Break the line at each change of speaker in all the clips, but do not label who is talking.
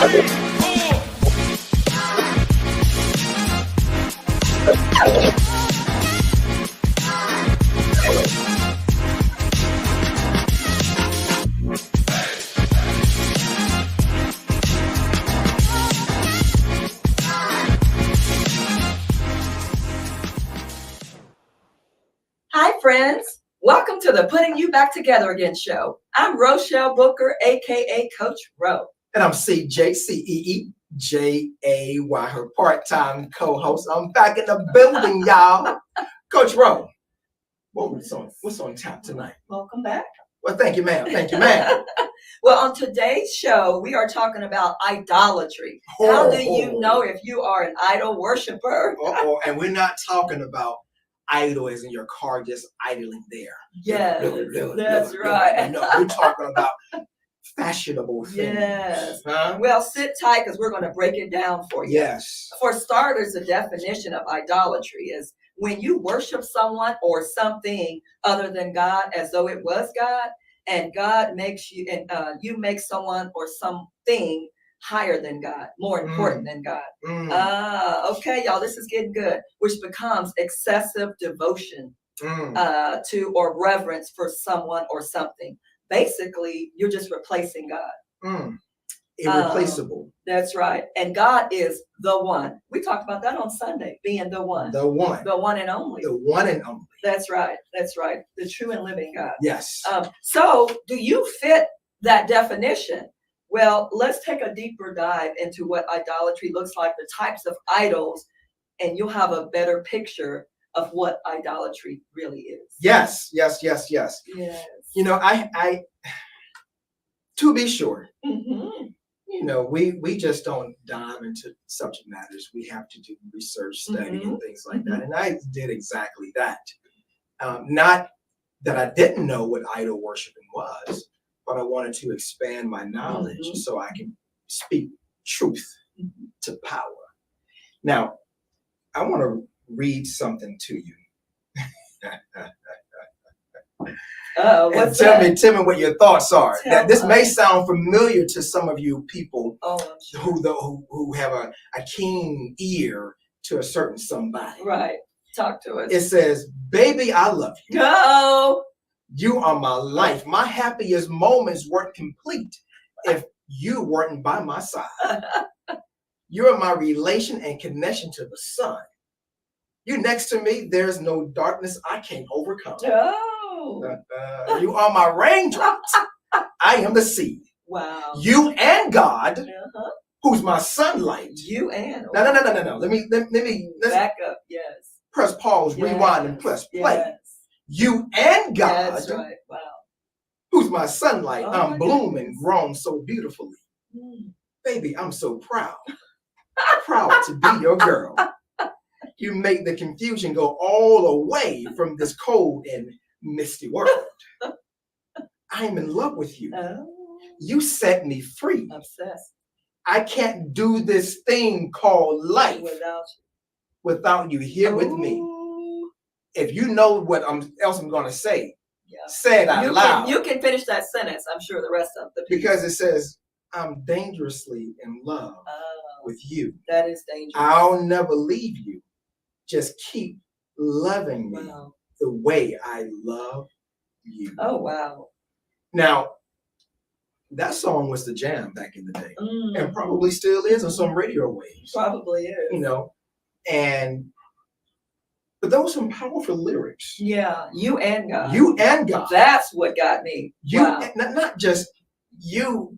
Hi, friends. Welcome to the Putting You Back Together Again show. I'm Rochelle Booker, aka Coach Ro.
And I'm CJCEEJAY, her part-time co-host. I'm back in the building, y'all. Coach Ro, what's on tap tonight?
Welcome back.
Well, thank you, ma'am. Thank you, ma'am.
Well, on today's show, we are talking about idolatry. How do you know if you are an idol worshiper?
And we're not talking about idle as in your car just idling there.
Yes, that's right.
No, we're talking about fashionable things.
Yes.
Huh?
Well, sit tight because we're going to break it down for you.
Yes.
For starters, the definition of idolatry is when you worship someone or something other than God as though it was God, and God makes you, and you make someone or something higher than God, more important than God. Okay, y'all, this is getting good, which becomes excessive devotion to or reverence for someone or something. Basically, you're just replacing God.
Irreplaceable.
That's right. And God is the one. We talked about that on Sunday, being the one.
The one.
The one and only.
The one and only.
That's right. That's right. The true and living God.
Yes.
So do you fit that definition? Well, let's take a deeper dive into what idolatry looks like, the types of idols, and you'll have a better picture of what idolatry really is.
Yes.
Yes.
You know, I to be sure, you know, we just don't dive into subject matters. We have to do research, study, and things like that. And I did exactly that. Not that I didn't know what idol worshiping was, but I wanted to expand my knowledge so I can speak truth to power. Now, I want to read something to you.
What's
tell
that?
me what your thoughts are.
Tell
This
us.
may sound familiar to some of you people
I'm sure.
who have a keen ear to a certain somebody.
Right. Talk to us.
It says, "Baby, I love you.
Go.
You are my life. My happiest moments weren't complete if you weren't by my side. You are my relation and connection to the sun. You next to me, there's no darkness I can't overcome. You are my raindrops. I am the sea.
Wow.
You and God, who's my sunlight."
You and.
No. Let me
Back up. Yes.
press pause, rewind, and press play.
Yes.
You and God,
That's right. Wow.
who's my sunlight.
Oh,
I'm
my
blooming,
goodness.
grown so beautifully. Baby, I'm so proud. Proud to be your girl. You make the confusion go all away from this cold and misty world. I'm in love with you. You set me free.
Obsessed.
I can't do this thing called life without you here with me. If you know what else I'm going to say, say it out loud.
You can finish that sentence. I'm sure the rest of the piece.
Because it says, I'm dangerously in love with you.
That is dangerous.
I'll never leave you. Just keep loving me the way I love you.
Oh, wow.
Now, that song was the jam back in the day, and probably still is on some radio waves.
Probably is.
You know, but those are some powerful lyrics.
Yeah, you and God.
You and God.
That's what got me.
You, not just you,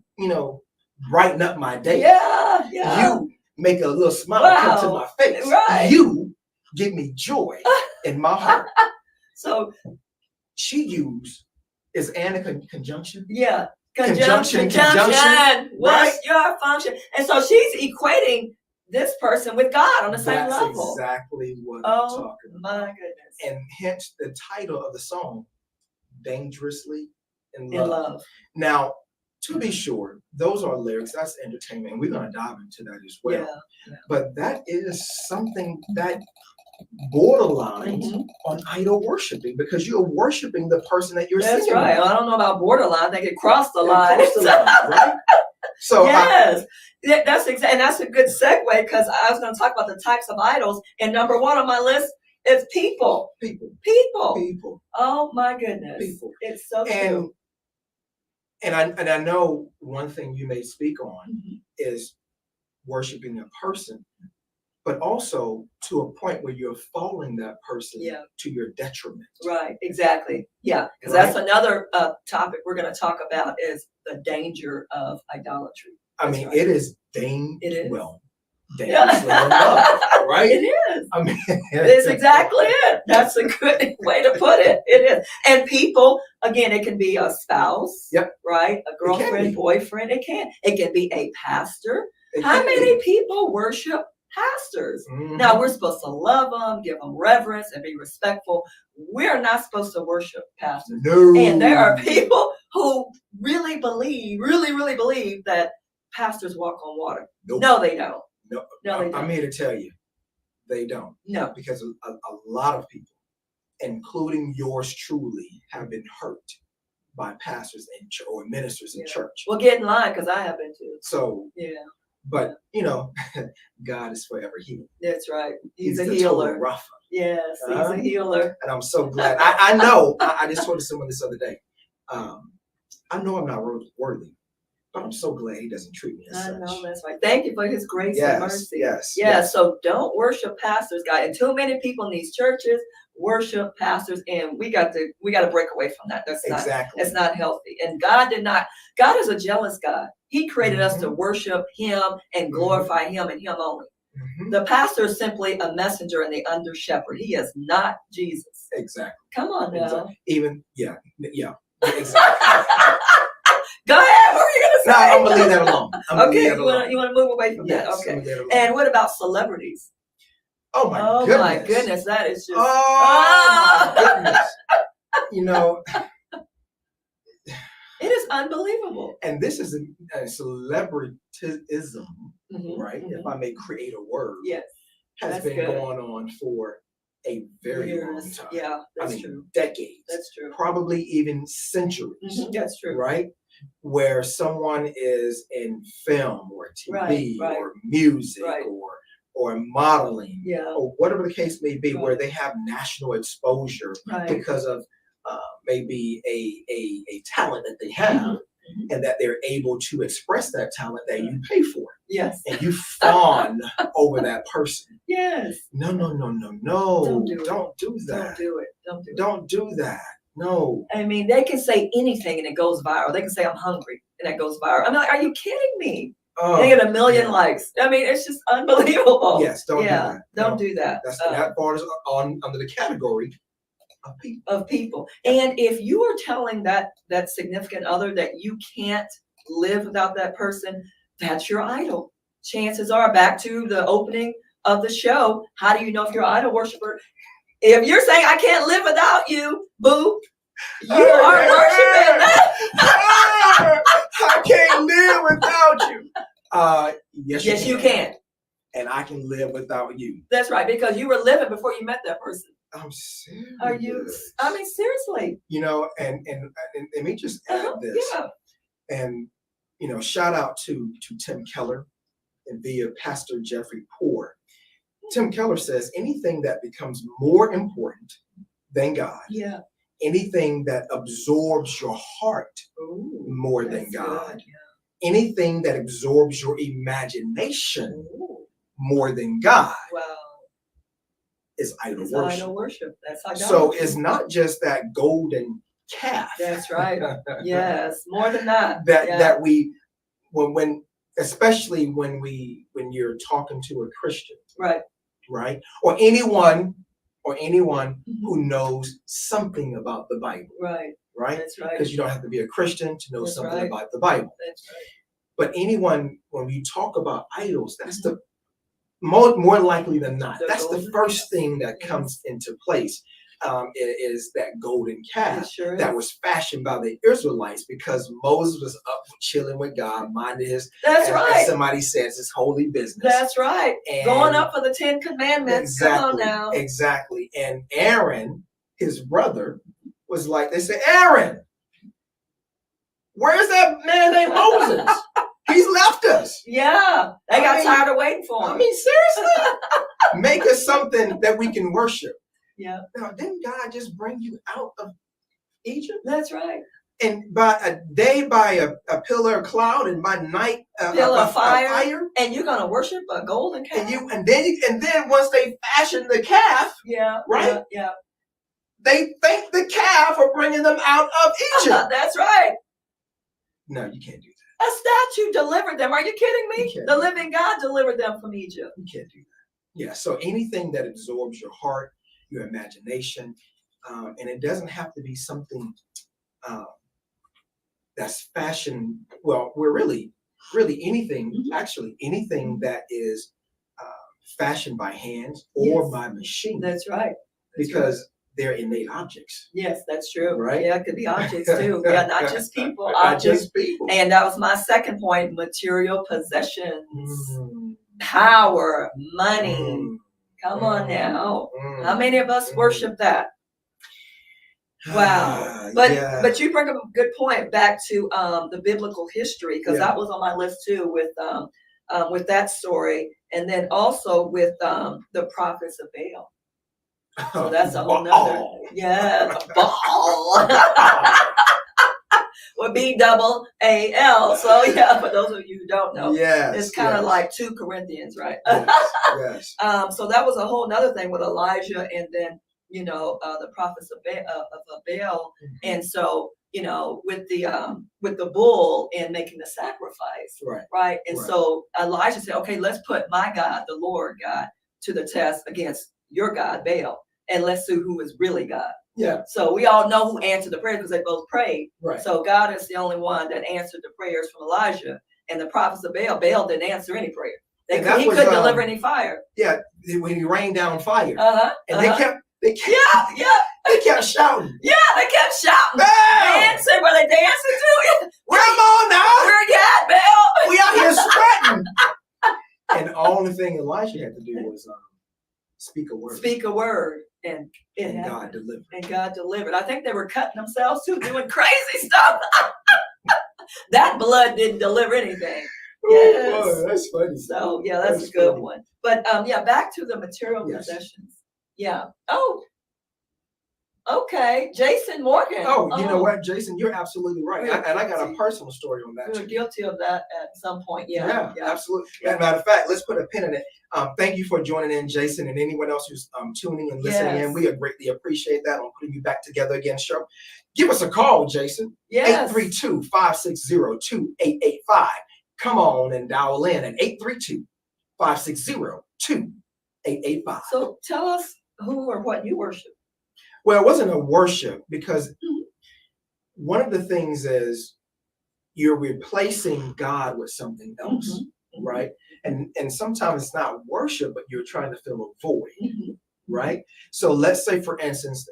brighten up my day.
Yeah.
You make a little smile come to my face.
Right.
You give me joy in my heart.
So
she used, is and a conjunction?
Yeah.
Conjunction.
What's your function? And so she's equating this person with God on the same level.
That's exactly what I'm talking about.
My goodness.
And hence the title of the song, Dangerously in
In
Love.
love.
Now, to be sure, those are lyrics, that's entertainment. We're going to dive into that as well.
Yeah.
But that is something that borderline
Mhm.
on idol worshiping because you're worshiping the person that you're
That's
singing
right.
with.
I don't know about borderline. They could cross the
They
line.
cross the line, right? So
Yes. That's exactly, and that's a good segue because I was going to talk about the types of idols. And number one on my list is people.
people,
People. Oh my goodness.
people.
It's so true.
And I know one thing you may speak on
Mhm.
is worshiping a person, but also to a point where you're following that person
Yeah.
to your detriment.
Right, exactly. Yeah, because
Right?
that's another topic we're going to talk about is the danger of idolatry.
I
That's
mean,
right.
it is
is.
dangerously in love, right?
It is.
I mean,
It's exactly it. That's a good way to put it. It is. And people, again, it can be a spouse,
Yep.
right? A
be.
girlfriend, boyfriend. It can be a pastor.
It
How
can
many
be.
people worship pastors?
Mhm.
Now, we're supposed to love them, give them reverence, and be respectful. We're not supposed to worship pastors.
No.
And there are people who really believe that pastors walk on water.
Nope.
No, they don't.
No,
No, they don't.
I'm here to tell you, they don't.
No.
Because a lot of people, including yours truly, have been hurt by pastors or ministers in
Yeah.
church.
Well, get in line because I have been too.
So,
Yeah,
but God is forever healing.
that's right. He's a
the
healer.
total Rapha.
Yes, he's
Uh-huh.
a healer.
And I'm so glad. I know. I just told someone this other day. I know I'm not worthy, but I'm so glad He doesn't treat me as
I
such.
know, that's right. Thank you for His grace and mercy.
Yes.
Yeah, so don't worship pastors, guys. And too many people in these churches worship pastors, and we got to break away from that.
Exactly.
That's not healthy. And God is a jealous God. He created us to worship Him and glorify Him and Him only.
Mhm.
The pastor is simply a messenger and the under shepherd. He is not Jesus.
Exactly.
Come on now.
Exactly. Even exactly.
Go ahead. What were you
No,
gonna say?
I'm gonna leave that alone.
Okay, you want to move away from
Yes,
that?
I'm
Okay.
gonna leave that alone.
And what about celebrities?
Oh my
Oh
goodness.
my goodness, that is just.
Oh my goodness. You know,
It is unbelievable.
and this is a celebrityism,
Mhm,
right?
mhm.
If I may create a word,
Yes.
has
That's
been
good.
going on for a very long
Years.
time.
Yeah, that's
I mean,
true.
decades.
That's true.
Probably even centuries.
Mhm, that's true.
Right? Where someone is in film or TV
Right.
or music
Right.
or modeling
Yeah.
or whatever the case may be, where
Right.
they have national exposure
Right.
because of maybe a talent that they have,
Mhm.
and that they're able to express that talent that you pay for,
Yes.
and you fawn over that person.
Yes.
No.
Don't do it.
Don't do
Don't
that.
do it. Don't do it.
Don't do that. No.
I mean, they can say anything and it goes viral. They can say I'm hungry and that goes viral. I'm like, are you kidding me?
Oh,
They get a million
yeah.
likes. I mean, it's just unbelievable.
Yes, don't do that.
Don't
No.
do that.
That part is under the category of people.
Of people. And if you are telling that significant other that you can't live without that person, that's your idol. Chances are, back to the opening of the show, how do you know if you're an idol worshiper? If you're saying I can't live without you, boo, you are worshiping that.
I can't live without you. Yes,
you can.
And I can live without you.
That's right, because you were living before you met that person.
I'm serious.
Are you? I mean, seriously.
You know, and let me just add this.
Yeah.
And shout out to Tim Keller and via Pastor Jeffrey Poor. Tim Keller says anything that becomes more important than God,
Yeah.
anything that absorbs your heart
Ooh,
more than
that's
God,
good,
anything that absorbs your imagination
Ooh,
more than God
wow.
is idol
It's
worship.
idol worship. That's idolatry.
So it's not just that golden calf.
That's right. Yes, more than that.
that we when especially when you're talking to a Christian,
Right.
right? Or anyone
Mhm.
who knows something about the Bible,
Right.
right?
That's right.
Because you don't have to be a Christian to know
That's
something
right.
about the Bible.
That's right.
But anyone, when we talk about idols, that's the more likely than not.
The
That's the
golden
first
calf.
thing that
Yes.
comes into place. is that golden calf
It sure
that
is.
was fashioned by the Israelites because Moses was up chilling with God, minding his,
That's
as
right.
somebody says, his holy business.
That's right.
And
Going up for the 10 Commandments.
exactly,
Come on now.
exactly. And Aaron, his brother, was like, they said, Aaron, where's that man named Moses? He's left us.
Yeah. They got tired of waiting for him.
I mean, seriously? Make us something that we can worship.
Yeah.
Now, didn't God just bring you out of Egypt?
That's right.
And by a day by a pillar of cloud, and by night
Pillar of
a
fire. And you're gonna worship a golden calf.
And then once they fashioned the calf,
Yeah.
right?
Yeah.
They thank the calf for bringing them out of Egypt.
That's right.
No, you can't do that.
A statue delivered them. Are you kidding me?
You can't.
The living God delivered them from Egypt.
You can't do that. Yeah. So anything that absorbs your heart, your imagination, and it doesn't have to be something that's fashioned. Well, we're really anything.
Mhm.
Actually, anything that is fashioned by hands or
Yes.
by machine,
That's right. That's
because
right.
they're innate objects.
Yes, that's true.
Right?
Yeah, it could be objects too. Yeah, not just people.
Not
Objects.
just people.
And that was my second point: material possessions,
Mm,
power, money.
mm,
Come on now.
mm.
How many of us worship that? Wow.
Yeah.
But you bring up a good point back to the biblical history, because
Yeah.
that was on my list too with that story, and then also with the prophets of Baal. So that's a whole nother.
Baal.
Yeah, Baal. Would be BAAL. So yeah, for those of you who don't know,
Yes,
it's kind of
yes,
like 2 Corinthians, right?
yes.
So that was a whole nother thing with Elijah, and then the prophets of Baal, and so with the bull and making the sacrifice,
Right.
right? And
Right.
so Elijah said, okay, let's put my God, the Lord God, to the test against your God Baal, and let's see who is really God.
Yeah.
So we all know who answered the prayer because they both prayed.
Right.
So God is the only one that answered the prayers from Elijah, and the prophets of Baal didn't answer any prayer. He couldn't deliver any fire.
Yeah. When he rained down fire,
Uh-huh.
and they kept
Yeah.
they kept shouting.
Yeah, they kept shouting.
Baal!
Dancing, were they dancing too?
Come on now!
Where you at, Baal?
We out here sweating. And the only thing Elijah had to do was speak a word.
Speak a word, and it
and God
happened.
delivered.
And God delivered. I think they were cutting themselves too, doing crazy stuff. That blood didn't deliver anything. Yes.
Oh, boy, that's funny.
So yeah, that's a good
funny.
one. But yeah, back to the material
Yes.
possessions. Yeah. Oh. Okay, Jason Morgan.
Oh, you know what, Jason, you're absolutely right.
We're
And I got a
guilty.
personal story on that
We were
too.
guilty of that at some point. Yeah.
Absolutely.
Yeah.
Matter of fact, let's put a pin in it. Thank you for joining in, Jason, and anyone else who's tuning and listening
Yes.
in. We greatly appreciate that on putting you back together again, show. Give us a call, Jason.
Yes.
832-560-2885. Come on and dial in at 832-560-2885.
So tell us who or what you worship.
Well, it wasn't a worship because
Mhm.
one of the things is you're replacing God with something else,
Mhm.
right? And sometimes it's not worship, but you're trying to fill a void,
Mhm.
right? So let's say, for instance,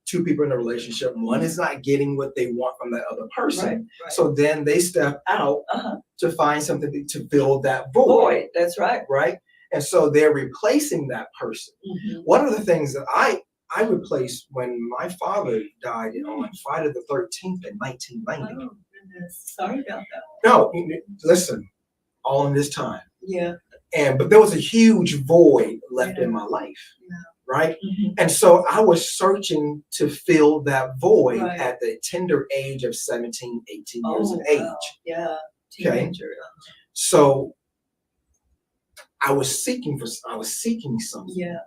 two people in a relationship, one is not getting what they want from the other person,
Right.
so then they step out
Uh-huh.
to find something to fill that void,
Boy, that's right.
right? And so they're replacing that person.
Mhm.
One of the things that I replaced when my father died on Friday the 13th in 1990.
Oh, goodness. Sorry about that.
No, listen, all in this time.
Yeah.
But there was a huge void left in my life,
Yeah.
right?
Mhm.
And so I was searching to fill that void
Right.
at the tender age of 17, 18 years of
Oh,
age.
wow. Yeah.
Okay.
Teenager.
So I was seeking something.
Yeah.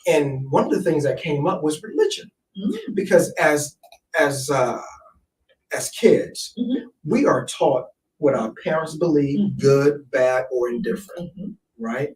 And one of the things that came up was religion.
Mm.
Because as kids,
Mhm.
we are taught what our parents believe,
Mhm.
good, bad, or indifferent,
Mhm.
right?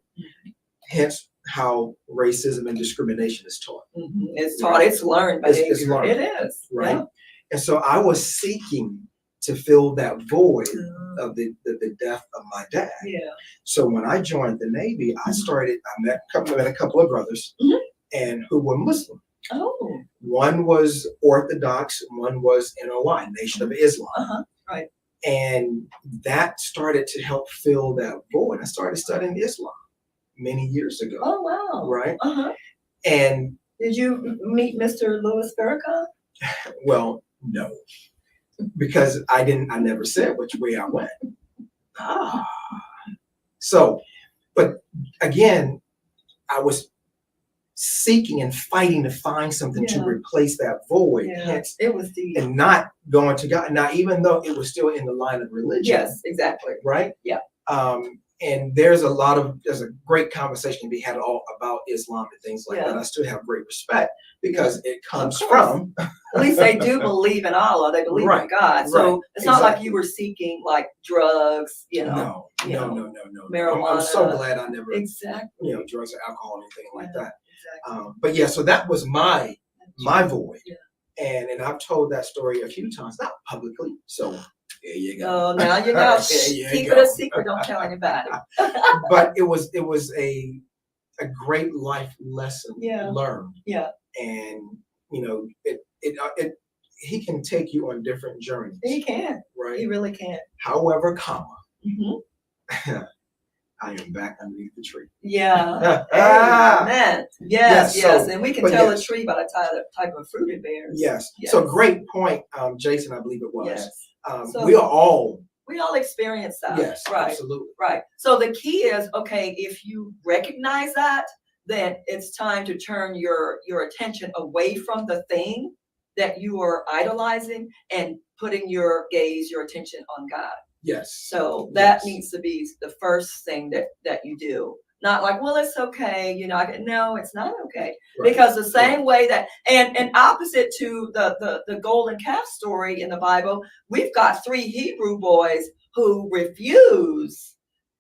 Hence how racism and discrimination is taught,
Mhm. It's taught. It's learned
It's
behavior.
learned,
It is.
right?
Yeah.
And so I was seeking to fill that void
Mm.
of the death of my dad.
Yeah.
So when I joined the Navy, I
Mhm.
met a couple of brothers,
Mhm.
and who were Muslim.
Oh.
One was Orthodox, one was NOI, Nation of Islam.
Right.
And that started to help fill that void. I started studying Islam many years ago.
Oh, wow.
Right.
Uh-huh.
And
did you meet Mr. Louis Farrakhan?
Well, no, because I never said which way I went.
Ah.
So, but again, I was seeking and fighting to find something to replace that void.
Yeah.
Hence,
it was deep.
and not going to God. Now, even though it was still in the line of religion.
Yes, exactly.
Right?
Yeah.
And there's a great conversation to be had all about Islam and things like that. I still have great respect because it comes from.
At least they do believe in Allah. They believe in God. So it's not like you were seeking like drugs,
No.
marijuana.
I'm so glad I never.
Exactly.
Drugs or alcohol or anything like that.
Exactly.
But yeah, so that was my void. Yeah. And I've told that story a few times, not publicly. So there you go.
Oh, now you know. Keep it a secret. Don't tell anybody.
But it was a great life lesson learned.
Yeah.
And he can take you on different journeys.
He can.
Right.
He really can.
However,
Mm-hmm.
I am back underneath the tree.
Yeah. Amen. Yes. And we can tell a tree by the type of fruit it bears.
Yes. So great point, Jason, I believe it was.
Yes.
We all
experience that.
Yes,
right.
Absolutely.
Right. So the key is, okay, if you recognize that, then it's time to turn your attention away from the thing that you are idolizing and putting your gaze, your attention on God.
Yes.
So that needs to be the first thing that you do. Not like, well, it's okay, no, it's not okay. Right. Because the same way that, and opposite to the golden calf story in the Bible, we've got 3 Hebrew boys who refuse,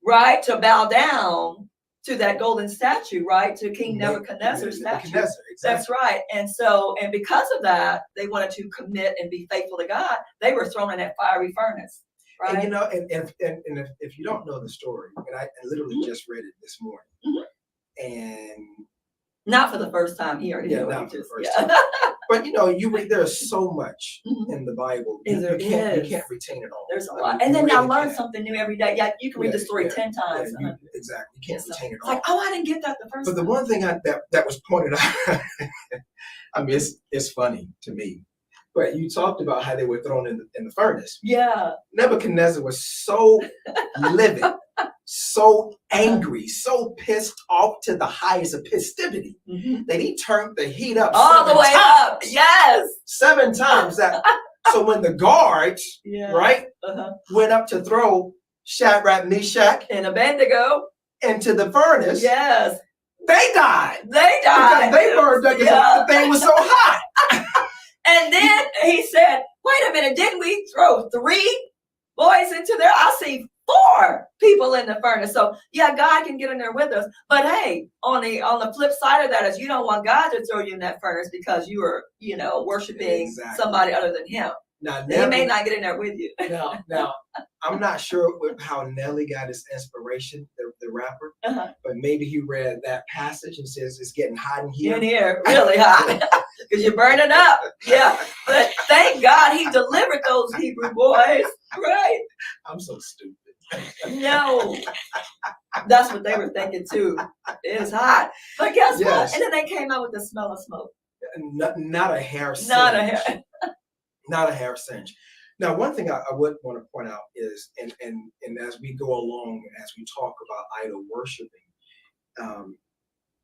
right, to bow down to that golden statue, right, to King Nebuchadnezzar's statue. Exactly. That's right. And so, and because of that, they wanted to commit and be faithful to God. They were thrown in that fiery furnace. Right.
And if you don't know the story, and I literally just read it this morning, and
not for the first time here.
Not for the first time. But you read, there's so much in the Bible. You can't retain it all.
There's a lot, and then I learn something new every day. Yeah, you can read the story 10 times.
Exactly, you can't retain it all.
Like, I didn't get that the first time.
But the one thing that was pointed out, I mean, it's funny to me. But you talked about how they were thrown in the furnace.
Yeah.
Nebuchadnezzar was so livid, so angry, so pissed off to the highest of festivity that he turned the heat up
all the way up. Yes.
7 times that. So when the guards, went up to throw Shadrach, Meshach,
and Abednego
into the furnace,
yes,
they died.
Because
they burned up because the thing was so hot.
And then he said, wait a minute, didn't we throw 3 boys into there? I see 4 people in the furnace. So yeah, God can get in there with us. But hey, on the flip side of that is you don't want God to throw you in that furnace because you are, worshiping somebody other than him.
Now,
he may not get in there with you.
Now, I'm not sure how Nelly got his inspiration, the rapper, but maybe he read that passage and says it's getting hot in here.
In here, really hot, because you're burning up. Yeah, but thank God he delivered those Hebrew boys, right?
I'm so stupid.
No, that's what they were thinking too. It's hot, but guess what? And then they came out with the smell of smoke.
Not a hair cinch. Not a hair cinch. Now, one thing I would want to point out is, and as we go along, as we talk about idol worshiping,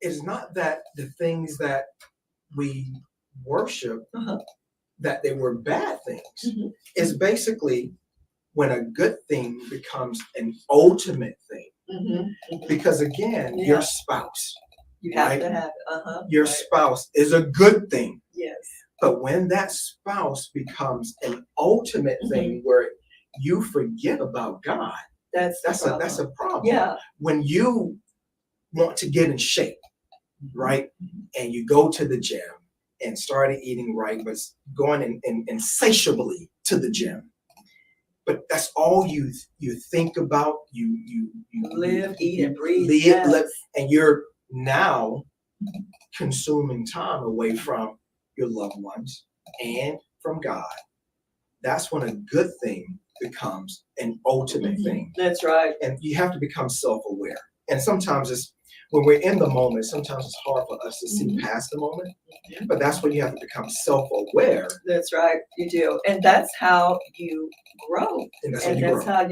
it's not that the things that we worship that they were bad things. It's basically when a good thing becomes an ultimate thing. Because again, your spouse,
you have to have it.
Your spouse is a good thing.
Yes.
But when that spouse becomes an ultimate thing where you forget about God, that's a problem.
Yeah.
When you want to get in shape, right, and you go to the gym and started eating right, but going insatiably to the gym, but that's all you think about. You
live, eat, and breathe.
Live, and you're now consuming time away from your loved ones and from God, that's when a good thing becomes an ultimate thing.
That's right.
And you have to become self-aware. And sometimes it's when we're in the moment, sometimes it's hard for us to see past the moment. But that's when you have to become self-aware.
That's right. You do. And that's how you grow.
And that's
And
how you
that's
grow.
how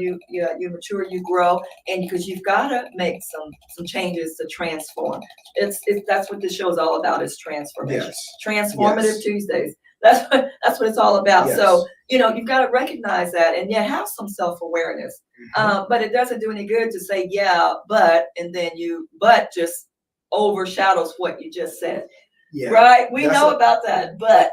you mature, you grow. And because you've got to make some changes to transform. That's what this show is all about, is transformation.
Yes.
Transformative
Yes.
Tuesdays. That's what it's all about.
Yes.
So, you've got to recognize that and yet have some self-awareness. But it doesn't do any good to say, yeah, but, and then but just overshadows what you just said.
Yeah.
Right? We know about that, but.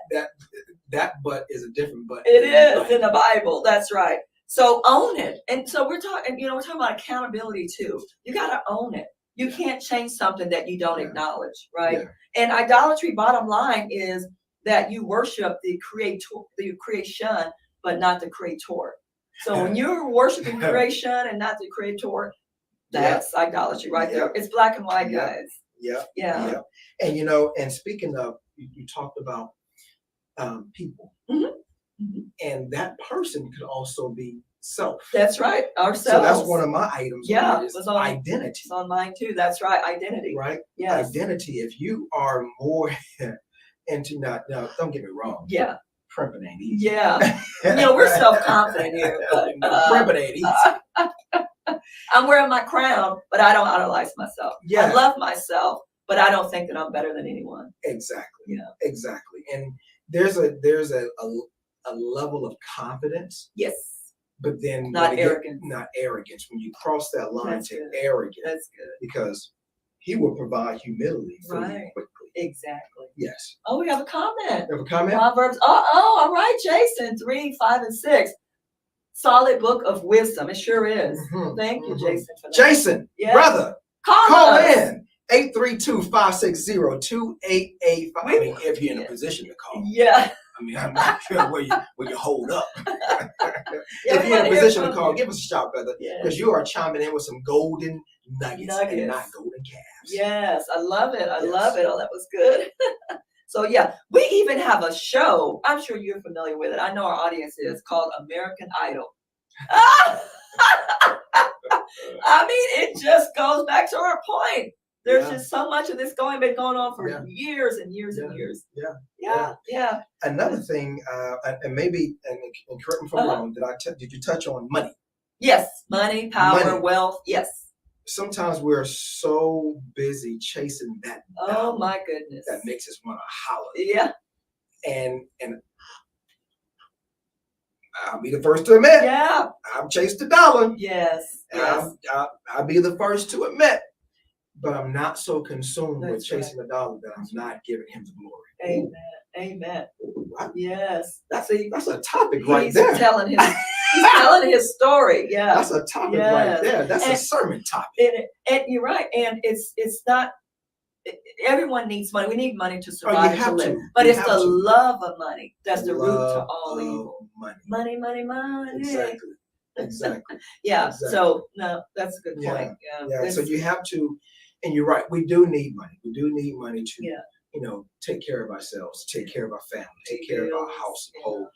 That but is a different but.
It is in the Bible. That's right. So own it. And so we're talking about accountability too. You got to own it. You can't change something that you don't acknowledge, right?
Yeah.
And idolatry, bottom line, is that you worship the creation, but not the creator. So when you're worshiping creation and not the creator, that's idolatry right there. It's black and white, guys.
Yeah. And and speaking of, you talked about people, and that person could also be self.
That's right, ourselves.
So that's one of my items.
Yeah,
is identity.
It's on mine too. That's right, identity.
Right.
Yes.
Identity. If you are more into now, don't get me wrong.
Yeah.
Primping ain't easy.
Yeah. We're self-confident here, but
primping ain't easy.
I'm wearing my crown, but I don't idolize myself.
Yeah.
I love myself, but I don't think that I'm better than anyone.
Exactly.
Yeah.
Exactly. And there's a level of confidence.
Yes.
But then
not arrogance.
Not arrogance. When you cross that line
That's
to
good.
arrogance,
That's good.
because He will provide humility for you
Right.
quickly.
Exactly.
Yes.
Oh, we have a comment.
You have a comment?
Proverbs. All right, Jason. 3, 5, and 6. Solid book of wisdom. It sure is. Thank you, Jason, for that.
Jason, brother,
call
in 832-560-2885. I mean, if you're in a position to call.
Yeah.
I mean, I'm not sure where you hold up.
Yeah,
if you're in a position to call, give us a shout, brother,
Yeah.
because you are chiming in with some golden nuggets and not golden calves.
Yes, I love it. I love it. Oh, that was good. So yeah, we even have a show. I'm sure you're familiar with it. I know our audience is, called American Idol. I mean, it just goes back to our point. There's just so much of this been going on for years and years and years. Yeah.
Another thing, and maybe, and correct me if I'm wrong, did you touch on money?
Yes, money, power, wealth. Yes.
Sometimes we're so busy chasing that.
Oh my goodness.
That makes us want to holler.
Yeah.
And I'll be the first to admit.
Yeah.
I've chased the dollar.
Yes.
I'll be the first to admit. But I'm not so consumed with chasing the dollar that I'm not giving Him the glory.
Amen.
What?
Yes.
That's a topic right there.
He's telling his story. Yeah.
That's a topic right there. That's a sermon topic.
And you're right. And it's not. Everyone needs money. We need money to survive, to live. But it's the love of money that's the root to all evil. Money.
Exactly.
Yeah.
Exactly.
So no, that's a good point.
Yeah. So you have to, and you're right. We do need money. We do need money to, take care of ourselves, take care of our family, take care of our household,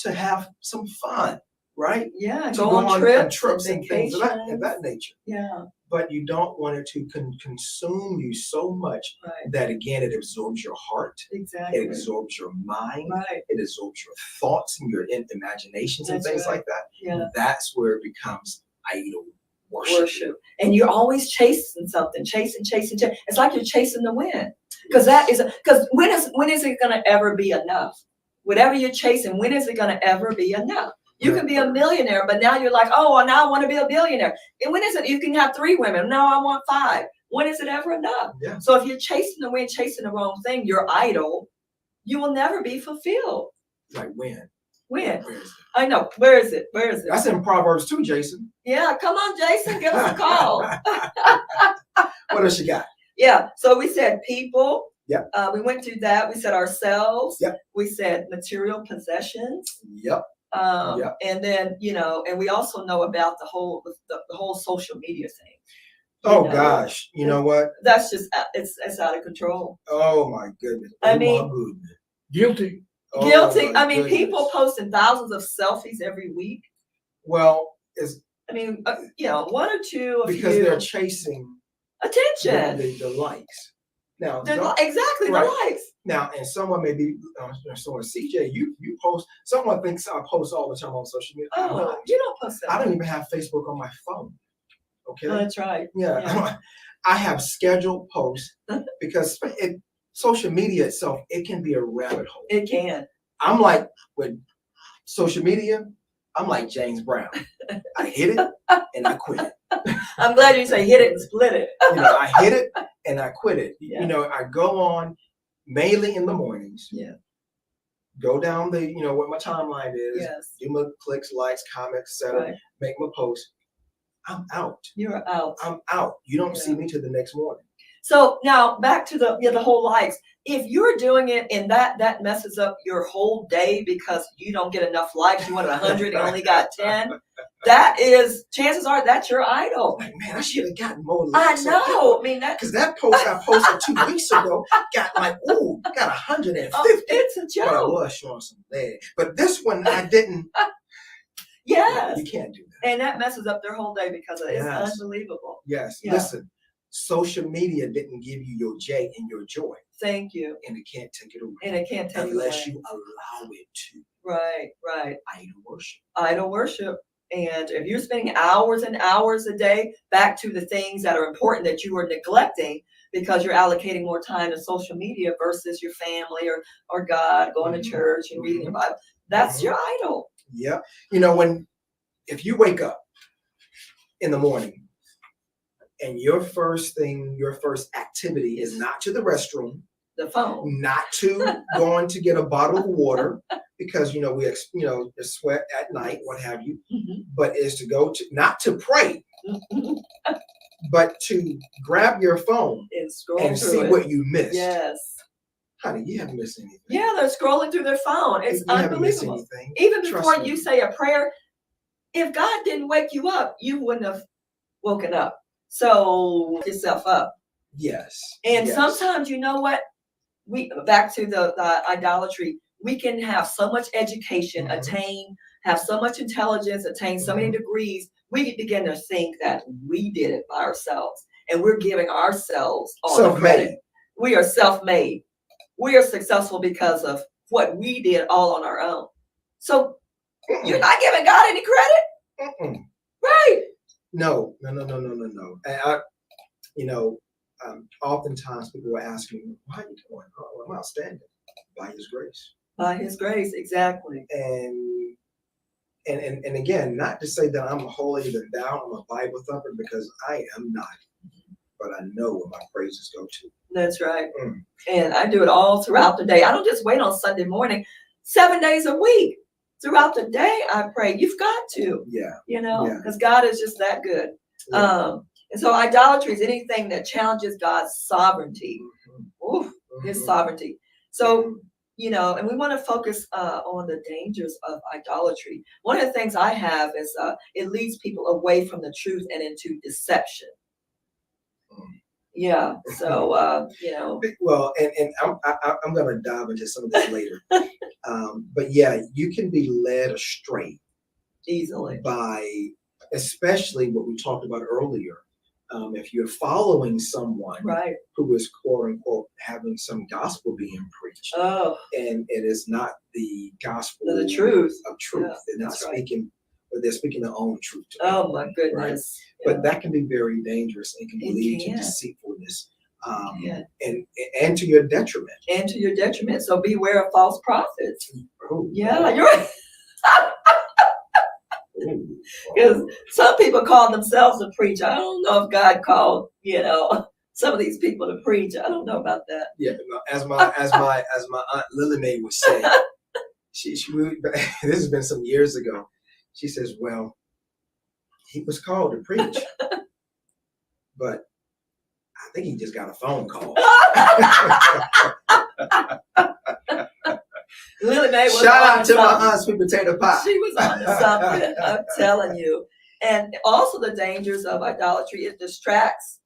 to have some fun, right?
Yeah.
To go on trips and things of that nature.
Yeah.
But you don't want it to consume you so much that, again, it absorbs your heart.
Exactly.
It absorbs your mind.
Right.
It absorbs your thoughts and your imaginations and things like that.
Yeah.
That's where it becomes idol worship.
And you're always chasing something, chasing. It's like you're chasing the wind. Because when is it going to ever be enough? Whatever you're chasing, when is it going to ever be enough? You can be a millionaire, but now you're like, oh, well, now I want to be a billionaire. And when is it? You can have 3 women. No, I want 5. When is it ever enough?
Yeah.
So if you're chasing the wind, chasing the wrong thing, your idol, you will never be fulfilled.
Like when?
When?
Where is it?
I know. Where is it?
That's in Proverbs too, Jason.
Yeah, come on, Jason, give us a call.
What else you got?
Yeah, so we said people.
Yep.
We went through that. We said ourselves.
Yep.
We said material possessions.
Yep.
And then, and we also know about the whole social media thing.
Oh
know,
gosh, you know what?
that's just it's out of control.
Oh my goodness.
I
Oh
mean,
my goodness.
Guilty.
Oh,
guilty.
my
I mean, people
goodness.
posting thousands of selfies every week.
Well, it's
I mean, one or two, a
because
few.
they're chasing
Attention.
the likes. Now,
Exactly,
right.
the likes.
Now, and someone may be someone CJ, you post. Someone thinks I post all the time on social media. I'm
Oh,
not.
you don't post that.
I don't even have Facebook on my phone. Okay.
Oh, that's right.
Yeah. I have scheduled posts because social media itself, it can be a rabbit hole.
It can.
I'm like with social media, I'm like James Brown. I hit it and I quit it.
I'm glad you say hit it and split it.
I hit it and I quit it.
Yeah.
I go on mainly in the mornings.
Yeah.
Go down what my timeline is.
Yes.
Do my clicks, likes, comments, etc.
Right.
Make my post. I'm out.
You're out.
I'm out. You don't see me till the next morning.
So now back to the whole likes. If you're doing it and that messes up your whole day because you don't get enough likes, you wanted 100 and only got 10, chances are that's your idol.
Like, man, I should have gotten more
I
likes.
know. I mean,
Because that post I posted 2 weeks ago got got 150.
it's a
But I
joke.
was showing some leg. But this one I didn't.
Yes.
You can't do that.
And that messes up their whole day because it's
Yes.
unbelievable.
Yes.
Yeah.
Listen, social media didn't give you your J and your joy,
Thank you.
and it can't take it away
And it can't take
unless
away.
you allow it to.
Right.
Idol worship.
Idol worship. And if you're spending hours and hours a day back to the things that are important that you are neglecting because you're allocating more time to social media versus your family or God, going to church and reading the Bible, that's your idol.
Yeah. If you wake up in the morning and your first activity is not to the restroom,
The phone.
not to going to get a bottle of water because we sweat at night, what have you, but is to go to not to pray, but to grab your phone
And scroll
and
through
see
it.
what you missed.
Yes.
Honey, you haven't missed anything.
Yeah, they're scrolling through their phone. It's
You haven't missed
unbelievable.
anything.
Even
Trust
before
me.
you say a prayer, if God didn't wake you up, you wouldn't have woken up. So wake yourself up.
Yes.
And
yes.
sometimes, you know what? Back to the idolatry. We can have so much education, have so much intelligence, attain so many degrees. We begin to think that we did it by ourselves, and we're giving ourselves all the credit. We are self-made. We are successful because of what we did all on our own. So you're not giving God any credit, right?
No. Oftentimes people will ask me, "Why are you doing? Oh, I'm outstanding by His grace."
By His grace, exactly.
And again, not to say that I'm holier than thou, I'm a Bible thumper, because I am not. But I know where my praises go to.
That's right. And I do it all throughout the day. I don't just wait on Sunday morning. 7 days a week. Throughout the day, I pray. You've got to.
Yeah.
Because God is just that good.
Yeah.
And so idolatry is anything that challenges God's sovereignty. His sovereignty. So, and we want to focus on the dangers of idolatry. One of the things I have is it leads people away from the truth and into deception. Yeah. So,
Well, and I'm going to dive into some of this later. But yeah, you can be led astray
easily
by, especially what we talked about earlier. If you're following someone who is quote unquote having some gospel being preached, and it is not the gospel
the truth
of truth, they're not speaking, but they're speaking their own truth.
Oh my goodness!
Right? But that can be very dangerous and can lead to deceitfulness, and to your detriment.
And to your detriment. So beware of false prophets.
Oh,
yeah, you're right. Because some people call themselves a preacher. I don't know if God called, some of these people to preach. I don't know about that.
Yeah, as my aunt Lily Mae would say, this has been some years ago. She says, "Well, he was called to preach, but I think he just got a phone call."
Lily Mae was
Shout out to my aunt Sweet Potato Pie.
She was on to something. I'm telling you. And also the dangers of idolatry, it distracts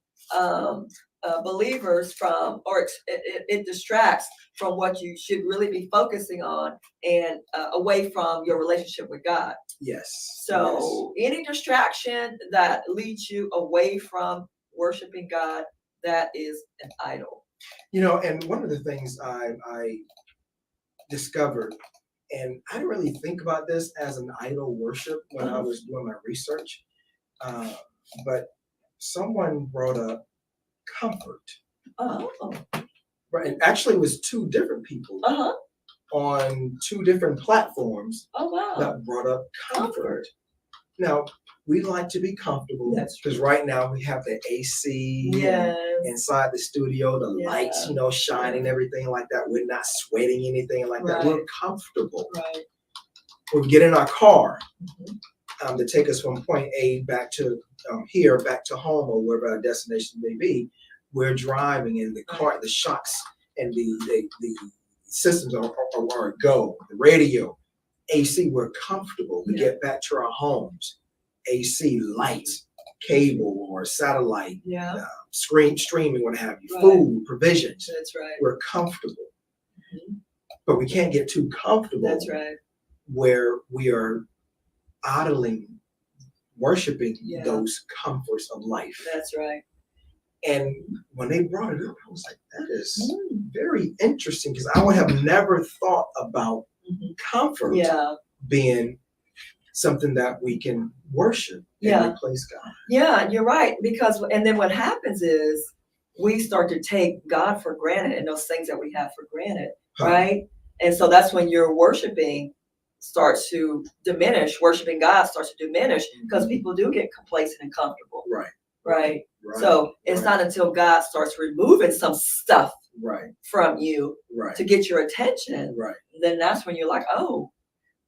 believers from, or it distracts from what you should really be focusing on, and away from your relationship with God.
Yes.
So any distraction that leads you away from worshiping God, that is an idol.
And one of the things I discovered, and I didn't really think about this as an idol worship when I was doing my research, but someone brought up comfort.
Oh.
Right, and actually it was two different people on two different platforms
Oh, wow.
that brought up comfort. Now, we like to be comfortable
That's
because right now we have the AC
Yes.
inside the studio, the
Yeah.
lights, shining, everything like that. We're not sweating anything like that.
Right.
We're comfortable.
Right.
When we get in our car to take us from point A back to here, back to home, or wherever our destination may be, we're driving in the car, the shocks and the systems are a go. The radio, AC, we're comfortable. We get back to our homes, AC, lights, cable or satellite, streaming, what have you, food, provisions.
That's right.
We're comfortable. But we can't get too comfortable.
That's right.
Where we are idling, worshiping those comforts of life.
That's right.
And when they brought it up, I was like, that is very interesting, because I would have never thought about comfort being something that we can worship and replace God.
Yeah, you're right. And then what happens is we start to take God for granted and those things that we have for granted, right? And so that's when your worshiping starts to diminish. Worshiping God starts to diminish because people do get complacent and comfortable. Right. So it's not until God starts removing some stuff from you to get your attention, then that's when you're like, oh.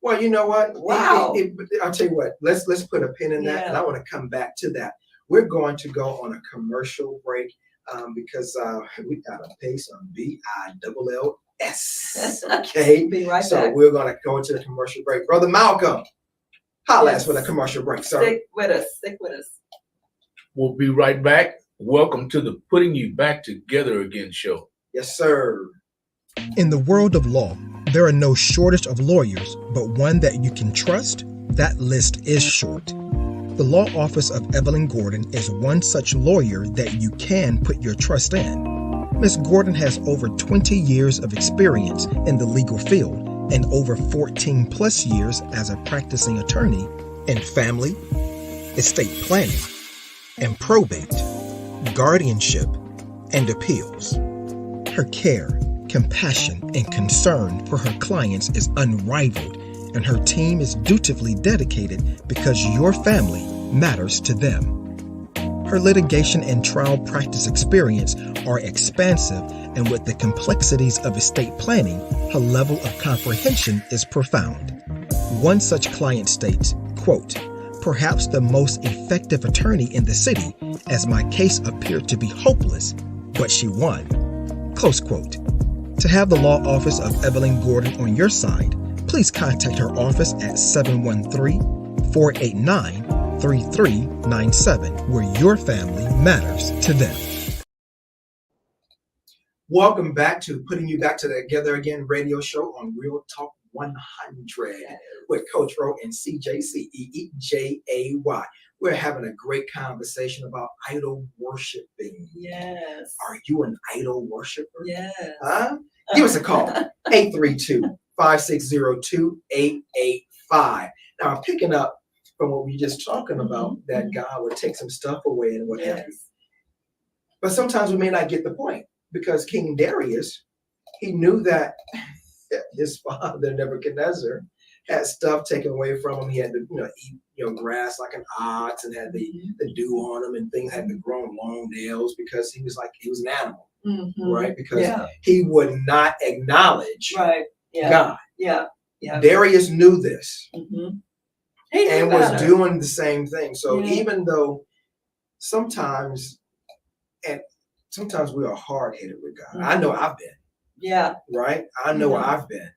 Well, you know what?
Wow.
I'll tell you what, let's put a pin in that, and I want to come back to that. We're going to go on a commercial break because we got to pay some BILLS. Okay.
Be right
so
back.
We're going to go into the commercial break. Brother Malcolm, holla at us for the commercial break, sir.
Stick with us.
We'll be right back. Welcome to the Putting You Back Together Again show.
Yes, sir.
In the world of law, there are no shortage of lawyers, but one that you can trust, that list is short. The law office of Evelyn Gordon is one such lawyer that you can put your trust in. Ms. Gordon has over 20 years of experience in the legal field and over 14 plus years as a practicing attorney in family, estate planning, and probate, guardianship, and appeals. Her care, compassion, and concern for her clients is unrivaled, and her team is dutifully dedicated because your family matters to them. Her litigation and trial practice experience are expansive, and with the complexities of estate planning, her level of comprehension is profound. One such client states, quote, "Perhaps the most effective attorney in the city, as my case appeared to be hopeless, but she won." Close quote. To have the law office of Evelyn Gordon on your side, please contact her office at 713-489-3397, where your family matters to them.
Welcome back to Putting You Back Together Again radio show on Real Talk 100 with Coach Ro and CJCEEJAY. We're having a great conversation about idol worshiping.
Yes.
Are you an idol worshiper?
Yes.
Huh? Give us a call, 832-560-2885. Now, I'm picking up from what we were just talking about, that God would take some stuff away and what have you. But sometimes we may not get the point, because King Darius, he knew that his father Nebuchadnezzar had stuff taken away from him. He had to eat grass like an ox, and had the dew on him, and things had to grow long nails, because he was an animal, right? Because he would not acknowledge God.
Yeah.
Darius knew this
and
was doing the same thing. So even though sometimes we are hard-headed with God. I know I've been.
Yeah.
Right? I know I've been.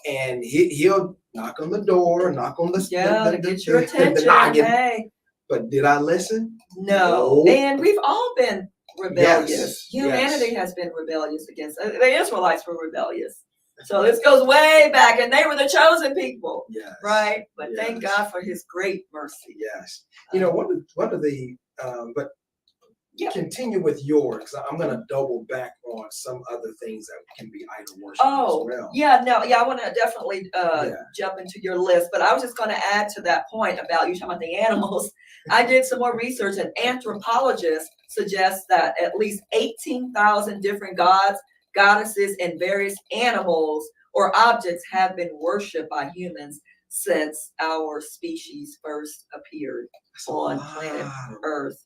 and he'll knock on the door, knock on the
Yeah, to get your
the
attention.
noggin.
Hey,
But did I listen?
no.
No.
And we've all been rebellious.
Yes,
Humanity
yes.
has been rebellious against the Israelites were rebellious. So this goes way back, and they were the chosen people,
Yes.
right? But thank
Yes.
God for His great mercy.
Yes. You know, one of the but
Yeah.
continue with yours. I'm going to double back on some other things that can be idol worship
Oh,
as well.
yeah, no, yeah, I want to definitely
Yeah.
jump into your list, but I was just going to add to that point about you talking about the animals. I did some more research, and anthropologists suggest that at least 18,000 different gods, goddesses, and various animals or objects have been worshipped by humans since our species first appeared
That's a
on
lot
planet
of
Earth.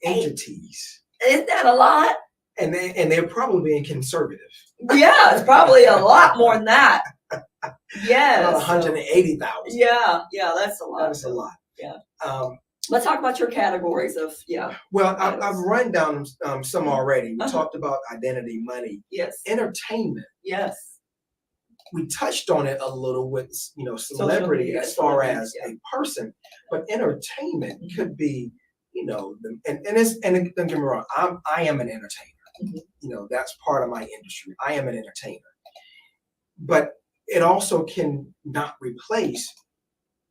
entities.
Isn't that a lot?
And they're probably being conservative.
Yeah, it's probably a lot more than that. Yes.
About 180,000.
Yeah, that's a lot.
That's a lot.
Yeah.
Um,
Let's talk about your categories of,
well, I've run down some already. We
Uh-huh.
talked about identity, money,
yes,
entertainment.
yes.
We touched on it a little with, celebrity
media,
as far
social
as
media.
a person, but entertainment
Mhm.
could be, don't get me wrong, I am an entertainer.
Mhm.
That's part of my industry. I am an entertainer, but it also can not replace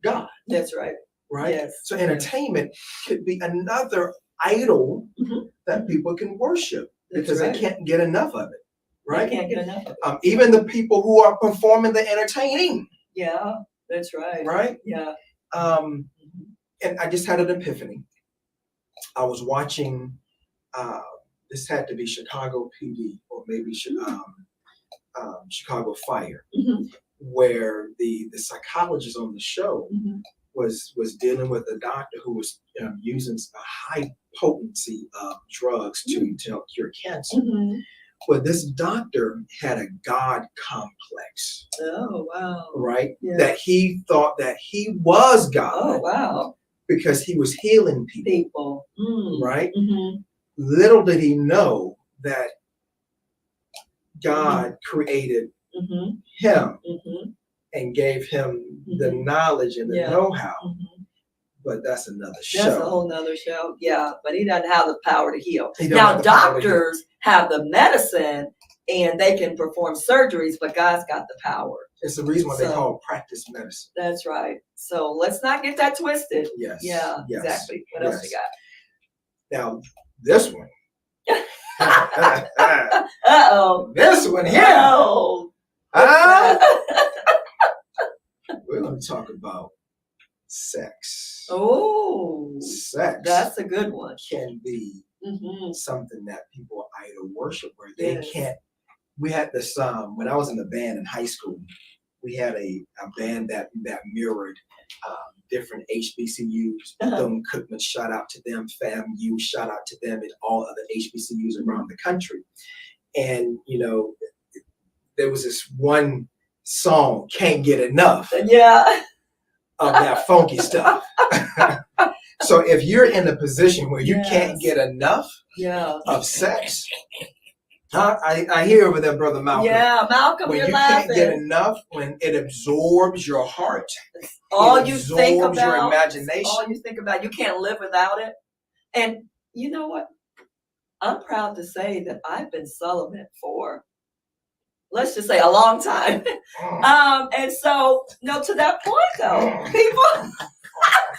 God,
That's right.
right?
Yes.
So entertainment could be another idol
Mhm.
that people can worship
That's
because
right.
they can't get enough of it,
I
right?
can't get enough of it.
Even the people who are performing the entertaining,
Yeah, that's right.
right?
Yeah.
And I just had an epiphany. I was watching, this had to be Chicago PD or maybe Chicago Fire,
Mhm.
where the psychologist on the show
Mhm.
was dealing with a doctor who was using a high potency of drugs to help cure cancer.
Mhm.
Well, this doctor had a God complex,
Oh, wow.
right?
Yeah.
That he thought that he was
Oh,
God
wow.
because he was healing people,
People.
right?
Mhm.
Little did he know that God created
Mhm.
him
Mhm.
and gave him the knowledge and the
Yeah.
know-how.
Mhm.
But that's another show.
That's a whole nother show. Yeah, but he doesn't have the power to heal.
He doesn't
Now,
have the power to heal.
doctors have the medicine and they can perform surgeries, but God's got the power.
It's the reason why they
So-
call it practice medicine.
That's right. So let's not get that twisted.
Yes.
Yeah,
yes,
exactly. What else you
yes.
got?
Now, this one.
Uh-oh.
This one here.
Oh.
We're going to talk about sex.
Oh.
Sex
That's a good one.
can be
Mhm.
something that people idol worship where they
Yes.
can't. We had this when I was in the band in high school. We had a band that mirrored different HBCUs.
Uh-huh.
Bethune Cookman, shout out to them. FAMU, shout out to them, and all other HBCUs around the country. And there was this one song, "Can't Get Enough"
Yeah.
of that funky stuff. So if you're in a position where you can't
Yes.
get enough
Yeah.
of sex, I hear over there, Brother Malcolm.
Yeah, Malcolm,
When
you're
you
laughing.
can't get enough, when it absorbs your heart,
all
it
you think
absorbs your
about,
imagination.
all you think about, you can't live without it. And you know what? I'm proud to say that I've been celibate for, let's just say, a long time. And so, to that point though, people,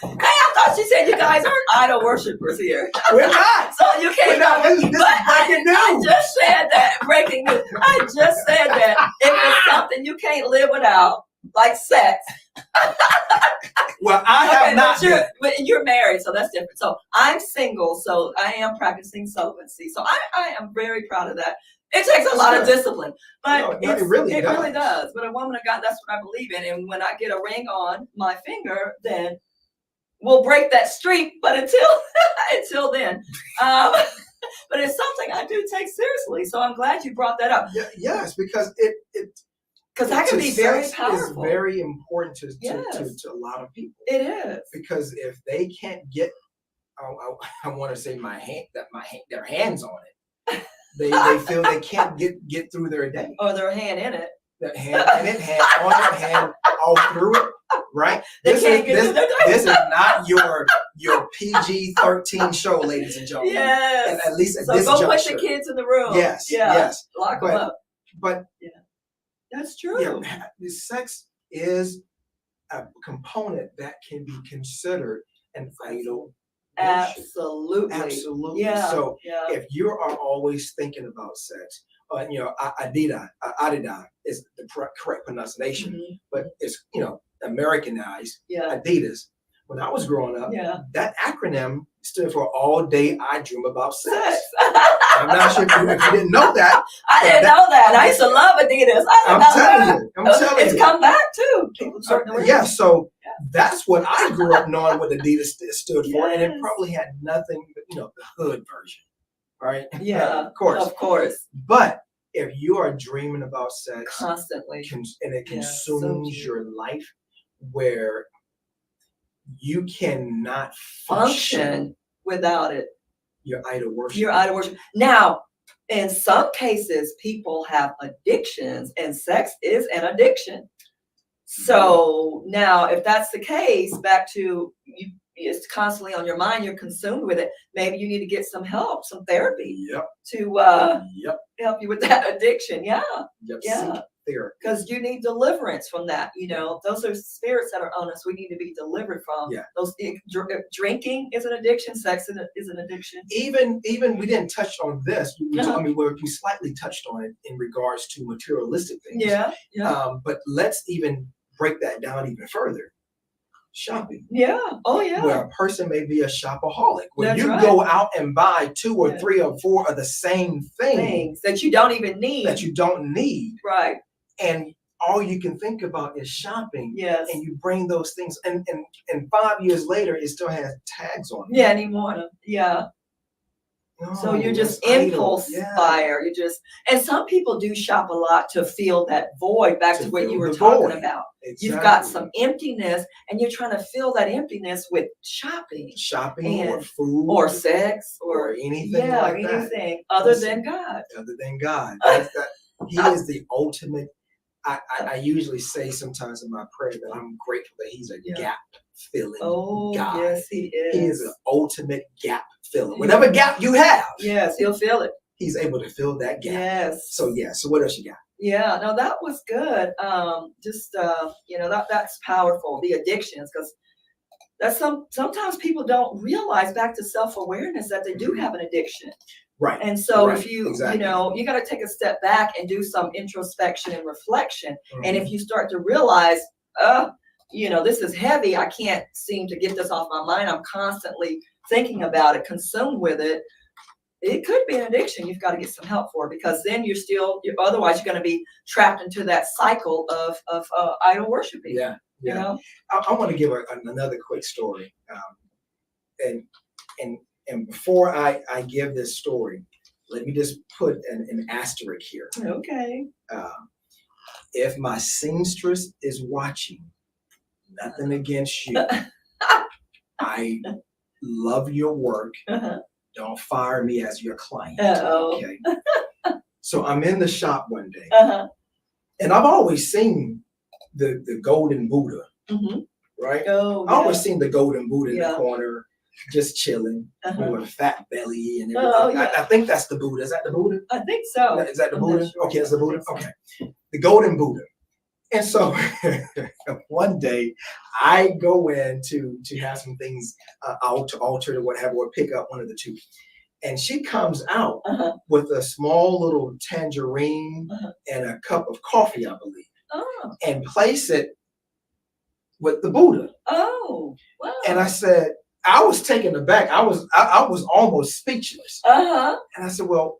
hey, I thought she said you guys aren't idol worshipers here.
We're not.
So you
We're
can't.
not. This is breaking
I
news.
just said that, breaking news. I just said that if it's something you can't live without, like sex.
Well, I have not.
But you're married, so that's different. So I'm single, so I am practicing celibacy. So I am very proud of that. It takes a lot of discipline, but
No, it really
does. But a woman of God, that's what I believe in. And when I get a ring on my finger, then we'll break that streak. But until then, but it's something I do take seriously. So I'm glad you brought that up.
Yes, because
Because that can be very
sex
powerful.
is very important to
Yes.
a lot of people.
It is.
Because if they can't get, I want to say their hands on it, they feel they can't get through their day.
Or their hand in it.
The hand in it, hand on it, hand all through it, right?
They
This
can't get
is
to their
this is not your PG-13 show, ladies and gentlemen.
Yes.
At least at
So
this
go
juncture.
put the kids in the room.
Yes,
Yeah.
yes.
Lock them
But-
up.
But
That's true.
sex is a component that can be considered an idol worship.
Absolutely.
Absolutely.
Yeah.
So
yeah.
if you are always thinking about sex, Adida is the correct pronunciation,
Mhm.
but it's Americanized
Yeah.
Adidas. When I was growing up,
Yeah.
that acronym stood for All Day I Dream About Sex.
Sex.
I'm not sure if you didn't know that.
I didn't know that. I used to love Adidas. I
I'm
didn't know
telling
that.
you. I'm telling
It's
you.
come back too. People starting to read.
Yeah, so that's what I grew up knowing what Adidas stood for, and it
Yes.
probably had nothing but the hood version, right?
Yeah.
Of course.
Of course.
But if you are dreaming about sex
Constantly.
and it
Yeah,
consumes
consumes you.
your life, where you cannot
Function without it.
your idol worship.
You're out of worship. Now, in some cases, people have addictions, and sex is an addiction. So now, if that's the case, back to you, it's constantly on your mind. You're consumed with it. Maybe you need to get some help, some therapy
Yep.
to
Yep.
help you with that addiction. Yeah,
Yep.
yeah.
Seek therapy.
because you need deliverance from that. Those are spirits that are on us. We need to be delivered from.
Yeah.
Those drinking is an addiction. Sex is an addiction.
Even we didn't touch on this.
Uh-huh.
We slightly touched on it in regards to materialistic things.
Yeah.
But let's even break that down even further. Shopping.
Yeah. Oh yeah.
Where a person may be a shopaholic, where
That's
you
right.
go out and buy 2 or
Yeah.
3 or 4 of the same thing
Things that you don't even need.
that you don't need,
Right.
and all you can think about is shopping.
Yes.
And you bring those things, and 5 years later, it still has tags on it.
Yeah. Anymore. Yeah. So you're just
that's idle.
impulse
Yeah.
buyer. And some people do shop a lot to fill that void. Back
To
to what you
fill
were
the
talking
void.
about. You've got
Exactly.
some emptiness, and you're trying to fill that emptiness with shopping
shopping or
and-
food
or sex
or
or
anything
yeah,
like that.
anything other
Listen.
than God.
Other than God. He is the ultimate. I usually say sometimes in my prayer that I'm grateful that he's a
Yeah.
gap filling
Oh,
God.
yes, he is.
He is an ultimate gap filler. Whatever gap you have,
Yes, he'll fill it.
he's able to fill that gap.
Yes.
So what else you got?
Yeah, no, that was good. That's powerful. The addictions, because sometimes people don't realize, back to self-awareness, that they do have an addiction.
Right.
And so
Right,
if you,
exactly.
you got to take a step back and do some introspection and reflection. And
Mhm.
if you start to realize, this is heavy, I can't seem to get this off my mind, I'm constantly thinking about it, consumed with it, it could be an addiction. You've got to get some help for it, because then otherwise you're going to be trapped into that cycle of idol worshiping.
Yeah.
You know?
I want to give another quick story, and before I give this story, let me just put an asterisk here.
Okay.
If my seamstress is watching, nothing against you. I love your work.
Uh-huh.
Don't fire me as your client.
Uh-oh.
Okay. So I'm in the shop one day,
Uh-huh.
and I've always seen the golden Buddha,
Mm-hmm.
right?
Oh,
I always seen the golden Buddha in
Yeah.
the corner, just chilling,
Uh-huh.
with a fat belly and everything.
Oh, yeah.
I think that's the Buddha. Is that the Buddha?
I think so.
Is that the
I'm not
Buddha?
sure.
Okay, it's the
I
Buddha.
think so.
Okay, the golden Buddha. And so one day I go in to have some things altered or whatever, or pick up one of the two. And she comes out
Uh-huh.
with a small little tangerine
Uh-huh.
and a cup of coffee, I believe,
Oh.
and place it with the Buddha.
Oh. Wow.
And I said, I was taken aback. I was almost speechless.
Uh-huh.
And I said, well,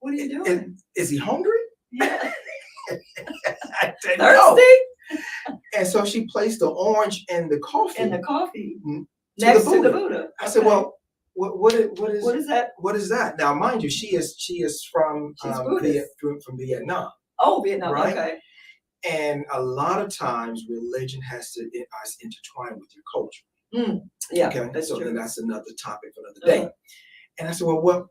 What are you doing?
is he hungry?
Yeah.
I said, no.
Thirsty?
And so she placed the orange and the coffee
And the coffee
to
next
the
to the
Buddha.
Buddha.
I said,
Okay.
well, what is
What is that?
what is that? Now, mind you, she is from
She's Buddhist.
from Vietnam,
Oh, Vietnam.
Right?
Okay.
and a lot of times religion has to intertwine with your culture.
Yeah.
Okay,
That's
so
true.
then that's another topic for another day.
Uh-huh.
And I said, well,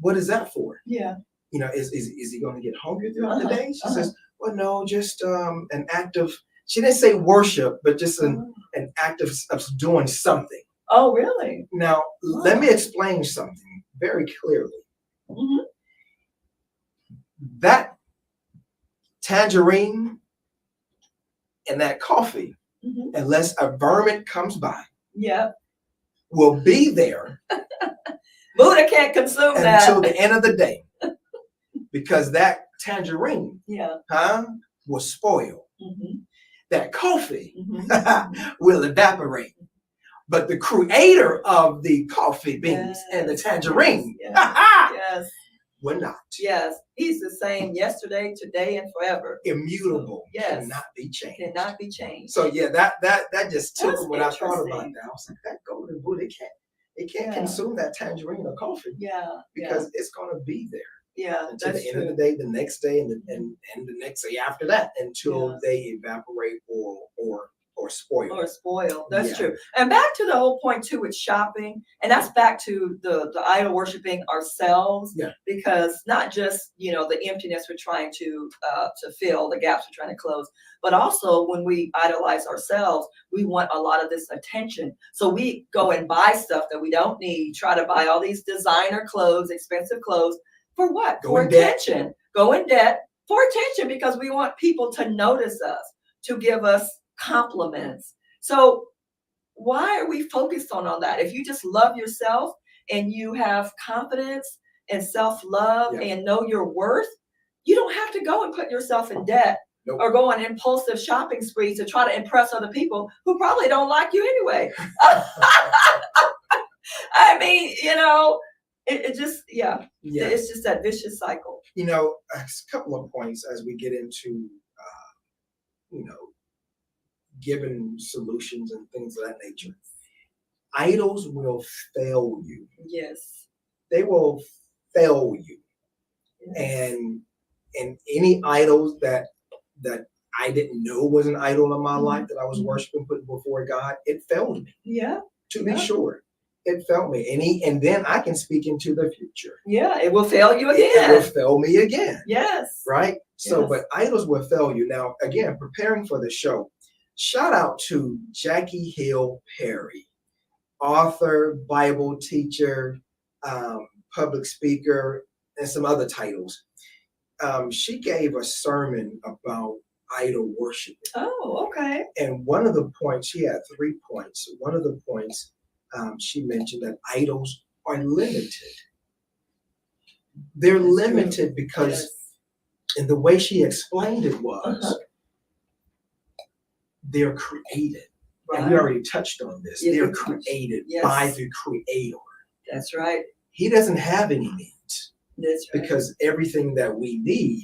what is that for?
Yeah.
is he going to get hungry throughout the
Uh-huh,
day? She
uh-huh.
says, well, no, just an act of, she didn't say worship, but just an act of doing something.
Oh, really?
Now, let me explain something very clearly.
Hmm.
That tangerine and that coffee,
Hmm.
unless a vermin comes by,
Yeah.
will be there
Buddha can't consume
until
that.
the end of the day, because that tangerine,
Yeah.
will spoil.
Hmm.
That coffee
Hmm.
will evaporate. But the creator of the coffee beans and the
Yes,
tangerine
Yes.
will not.
Yes. He's the same yesterday, today, and forever.
Immutable.
Yes.
Cannot be changed.
Cannot be changed.
So yeah, that just took
That's
when I thought about
interesting.
that. I was like, that golden Buddha it can't
Yeah.
consume that tangerine or coffee
Yeah.
because it's gonna be there
Yeah.
until
That's
the end
true.
of the day, the next day, and the next day after that, until
Yeah.
they evaporate or spoil.
Or spoiled. That's
Yeah.
true. And back to the whole point too with shopping, and that's back to the idol worshiping ourselves.
Yeah.
Because not just the emptiness we're trying to fill, the gaps we're trying to close, but also when we idolize ourselves, we want a lot of this attention. So we go and buy stuff that we don't need, try to buy all these designer clothes, expensive clothes, for what?
Go
For
in debt.
attention. Go in debt for attention because we want people to notice us, to give us compliments. So why are we focused on all that? If you just love yourself and you have confidence and self-love
Yeah.
and know your worth, you don't have to go and put yourself in debt.
Nope.
Or go on impulsive shopping sprees to try to impress other people who probably don't like you anyway. I mean, it just,
Yeah.
it's just that vicious cycle.
A couple of points as we get into giving solutions and things of that nature. Idols will fail you.
Yes.
They will fail you.
Yes.
And any idols that I didn't know was an idol in my
Mhm.
life that I was worshiping, putting before God, it failed me.
Yeah.
To be
Yeah.
sure, it failed me. And then I can speak into the future.
Yeah. It will fail you
It
again.
will fail me again.
Yes.
Right? So,
Yes.
but idols will fail you. Now, again, preparing for the show, shout out to Jackie Hill Perry, author, Bible teacher, public speaker, and some other titles. She gave a sermon about idol worship.
Oh, okay.
And one of the points, she had 3 points. One of the points she mentioned that idols are limited. They're
That's
limited
true.
because,
Yes.
and the way she explained it was,
Uh-huh.
they're created. And we
Right.
already touched on this.
Yeah,
They're
we touched.
created
Yes.
by the creator.
That's right.
He doesn't have any needs
That's right.
because everything that we need,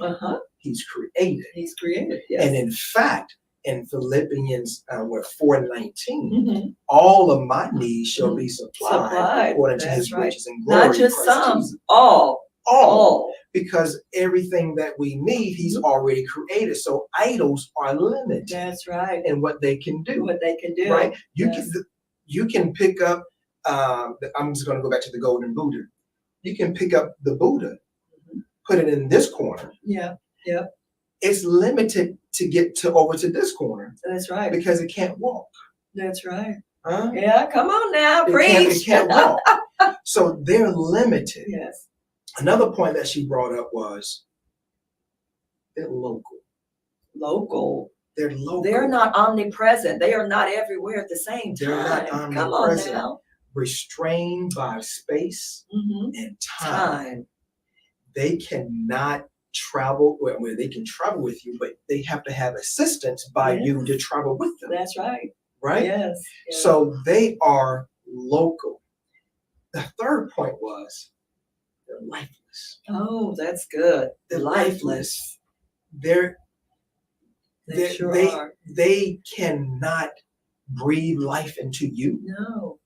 he's created.
He's created. Yes.
And in fact, in Philippians 4:19,
Mhm.
all of my needs shall be supplied
Supplied.
according to
That's
his
right.
riches and glory.
Not
in
just
Christ
some,
Jesus.
all.
All. Because everything that we need, he's
Mm-hmm.
already created. So idols are limited
That's right.
in what they can do.
What they can do.
Right?
Yes.
You can pick up. I'm just going to go back to the golden Buddha. You can pick up the Buddha, put it in this corner.
Yeah.
It's limited to get to over to this corner
That's right.
because it can't walk.
That's right.
Huh?
Yeah. Come on now.
It
Preach.
can't walk. So they're limited.
Yes.
Another point that she brought up was they're local.
Local.
They're local.
They're not omnipresent. They are not everywhere at the same
They're not
time. Come on
omnipresent.
now.
Restrained by space
Mhm.
and time.
Time.
They cannot travel. Well, they can travel with you, but they have to have assistance by you
Yes.
to travel with them.
That's right.
Right?
Yes. Yes.
So they are local. The third point was they're lifeless.
Oh, that's good.
They're
Lifeless.
They're
They sure
they,
are.
they cannot breathe life into you.
No.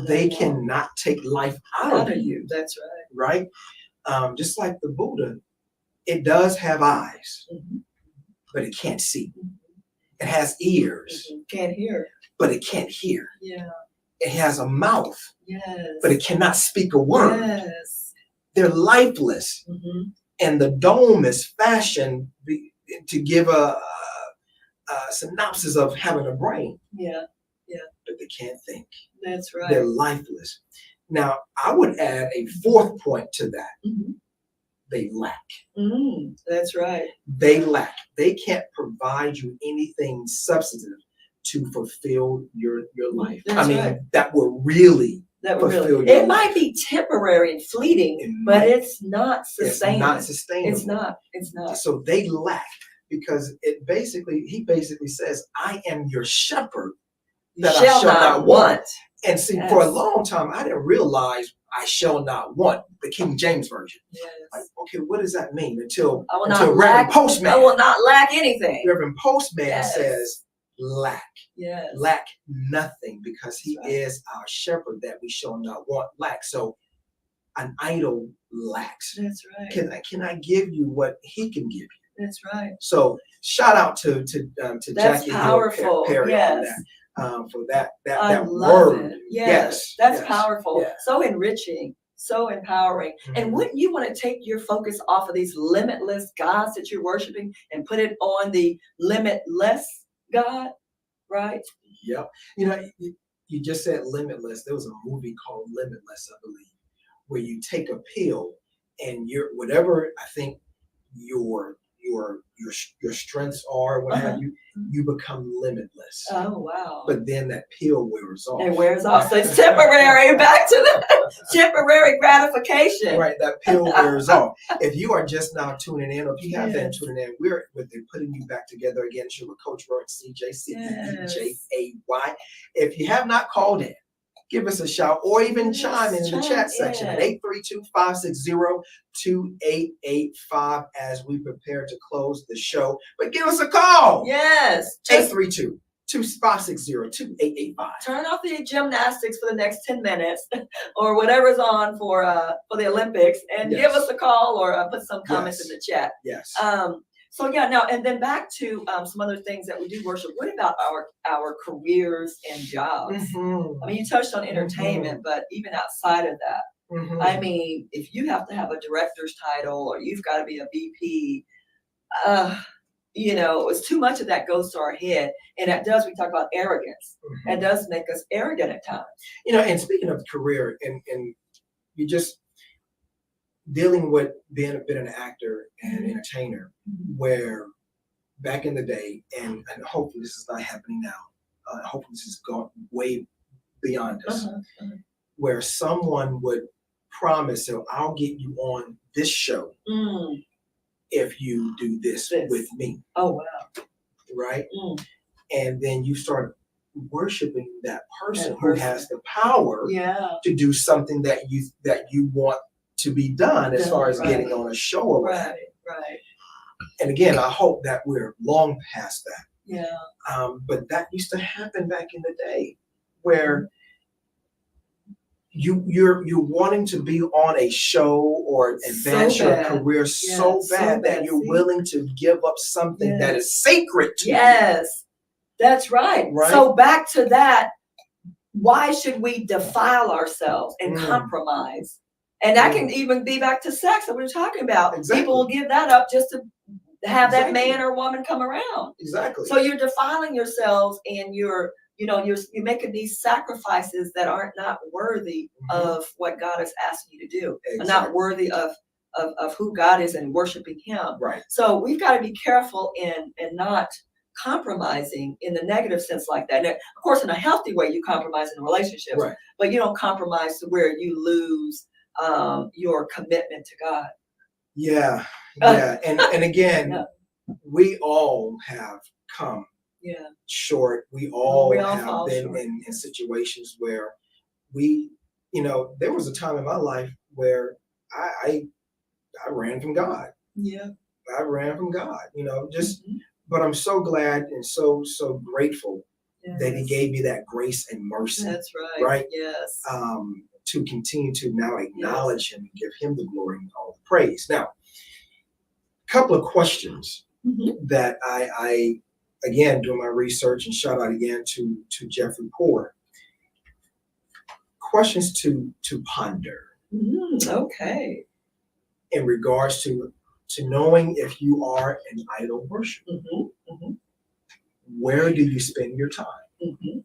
They
won't.
cannot take life out
Out
of
of
you.
you. That's right.
Right? Just like the Buddha, it does have eyes,
Mhm.
but it can't see. It has ears,
Can't hear.
but it can't hear.
Yeah.
It has a mouth,
Yes.
but it cannot speak a word.
Yes.
They're lifeless.
Mhm.
and the dome is fashioned to give a synopsis of having a brain,
Yeah,
but they can't think.
that's
They're
right.
lifeless. Now, I would add a fourth point to that.
Mhm.
They lack.
That's right.
They lack. They can't provide you anything substantive to fulfill your life.
That's
I mean,
right.
that will really
That would
fulfill
really,
your
it might
life.
be temporary and fleeting,
It
but
might.
it's not
It's
sustainable.
not sustainable.
It's not. It's not.
So they lack because he basically says, I am your shepherd that I shall not want. And see, for a
Yes.
long time, I didn't realize I shall not want, the King James Version.
Yes.
Like, okay, what does that mean? Until
I will
Reverend
not lack.
Postman,
I will not lack anything.
Reverend Postman
Yes.
says, lack
Yes.
nothing, because he
That's right.
is our shepherd that we shall not want lack. So an idol lacks.
That's right.
Can I give you what he can give you?
That's right.
So shout out to
That's
Jackie
powerful.
Hill Perry
Yes.
on that. For that
I
that
love
word.
it. Yes. That's
yes,
powerful.
yes.
So enriching. So empowering. And
Mhm.
wouldn't you want to take your focus off of these limitless gods that you're worshiping and put it on the limitless God? Right?
Yep. You know, you just said limitless. There was a movie called Limitless, I believe, where you take a pill and your whatever I think your strengths are, what have you, you become limitless.
Oh, wow.
But then that pill wears off.
It wears off. So it's temporary. Back to the temporary gratification.
Right, that pill wears off. If you are just now tuning in, or if you have been
Yes.
tuning in, we're putting you back together again. It's with Coach Roy and CJ, CEEJAY. If you have not called in, give us a shout or even
Yes,
chime in the
chime
chat section at
in.
832-560-2885 as we prepare to close the show. But give us a call.
Yes. Just
832-560-2885.
turn off the gymnastics for the next 10 minutes or whatever's on for the Olympics and give
Yes.
us a call or put some comments in the chat.
Yes.
So yeah, now and then back to some other things that we do worship. What about our careers and jobs?
Mhm.
I mean, you touched on entertainment, but even outside of that,
Mhm.
I mean, if you have to have a director's title or you've got to be a VP, it's too much of that goes to our head, and that does. We talk about arrogance.
Mhm.
It does make us arrogant at times.
And speaking of career, and you just dealing with being an actor and an entertainer, where back in the day, and hopefully this is not happening now. Hopefully this has gone way beyond us, where someone would promise, "So I'll get you on this show if you do this with me,"
Oh wow!
right?
Mm.
And then you start worshiping that person
That
who
person.
has the power
Yeah.
to do something that you want to be done as far as
Right.
getting on a show or what have you.
Right.
And again, I hope that we're long past that.
Yeah.
But that used to happen back in the day, where you're wanting to be on a show or advance
So
your
bad.
career so
so
bad that
bad.
you're
See?
willing to give up something that is sacred to you.
Yes, that's right.
Right?
So back to that. Why should we defile ourselves and compromise? And that can even be back to sex that we were talking about.
Exactly.
People will give that up just to have that
Exactly.
man or woman come around.
Exactly.
So you're defiling yourselves, and you're making these sacrifices that aren't not worthy of what God is asking you to do, and not
Exactly.
worthy of who God is and worshiping Him.
Right.
So we've got to be careful in not compromising in the negative sense like that. And of course, in a healthy way, you compromise in relationships,
Right.
but you don't compromise to where you lose your commitment to God.
Yeah. And again,
Yeah.
we all have come
Yeah.
short. We all
fall
have been
short.
in situations where there was a time in my life where I ran from God.
Yeah.
I ran from God, just,
Mhm.
but I'm so glad and so grateful that He
Yes.
gave me that grace and mercy,
That's right.
right?
Yes.
to continue to now acknowledge Him and give Him the glory and all the praise. Now, a couple of questions that I again, doing my research, and shout out again to Jeffrey Poor. Questions to ponder
Okay.
in regards to to knowing if you are an idol worshiper. Where do you spend your time?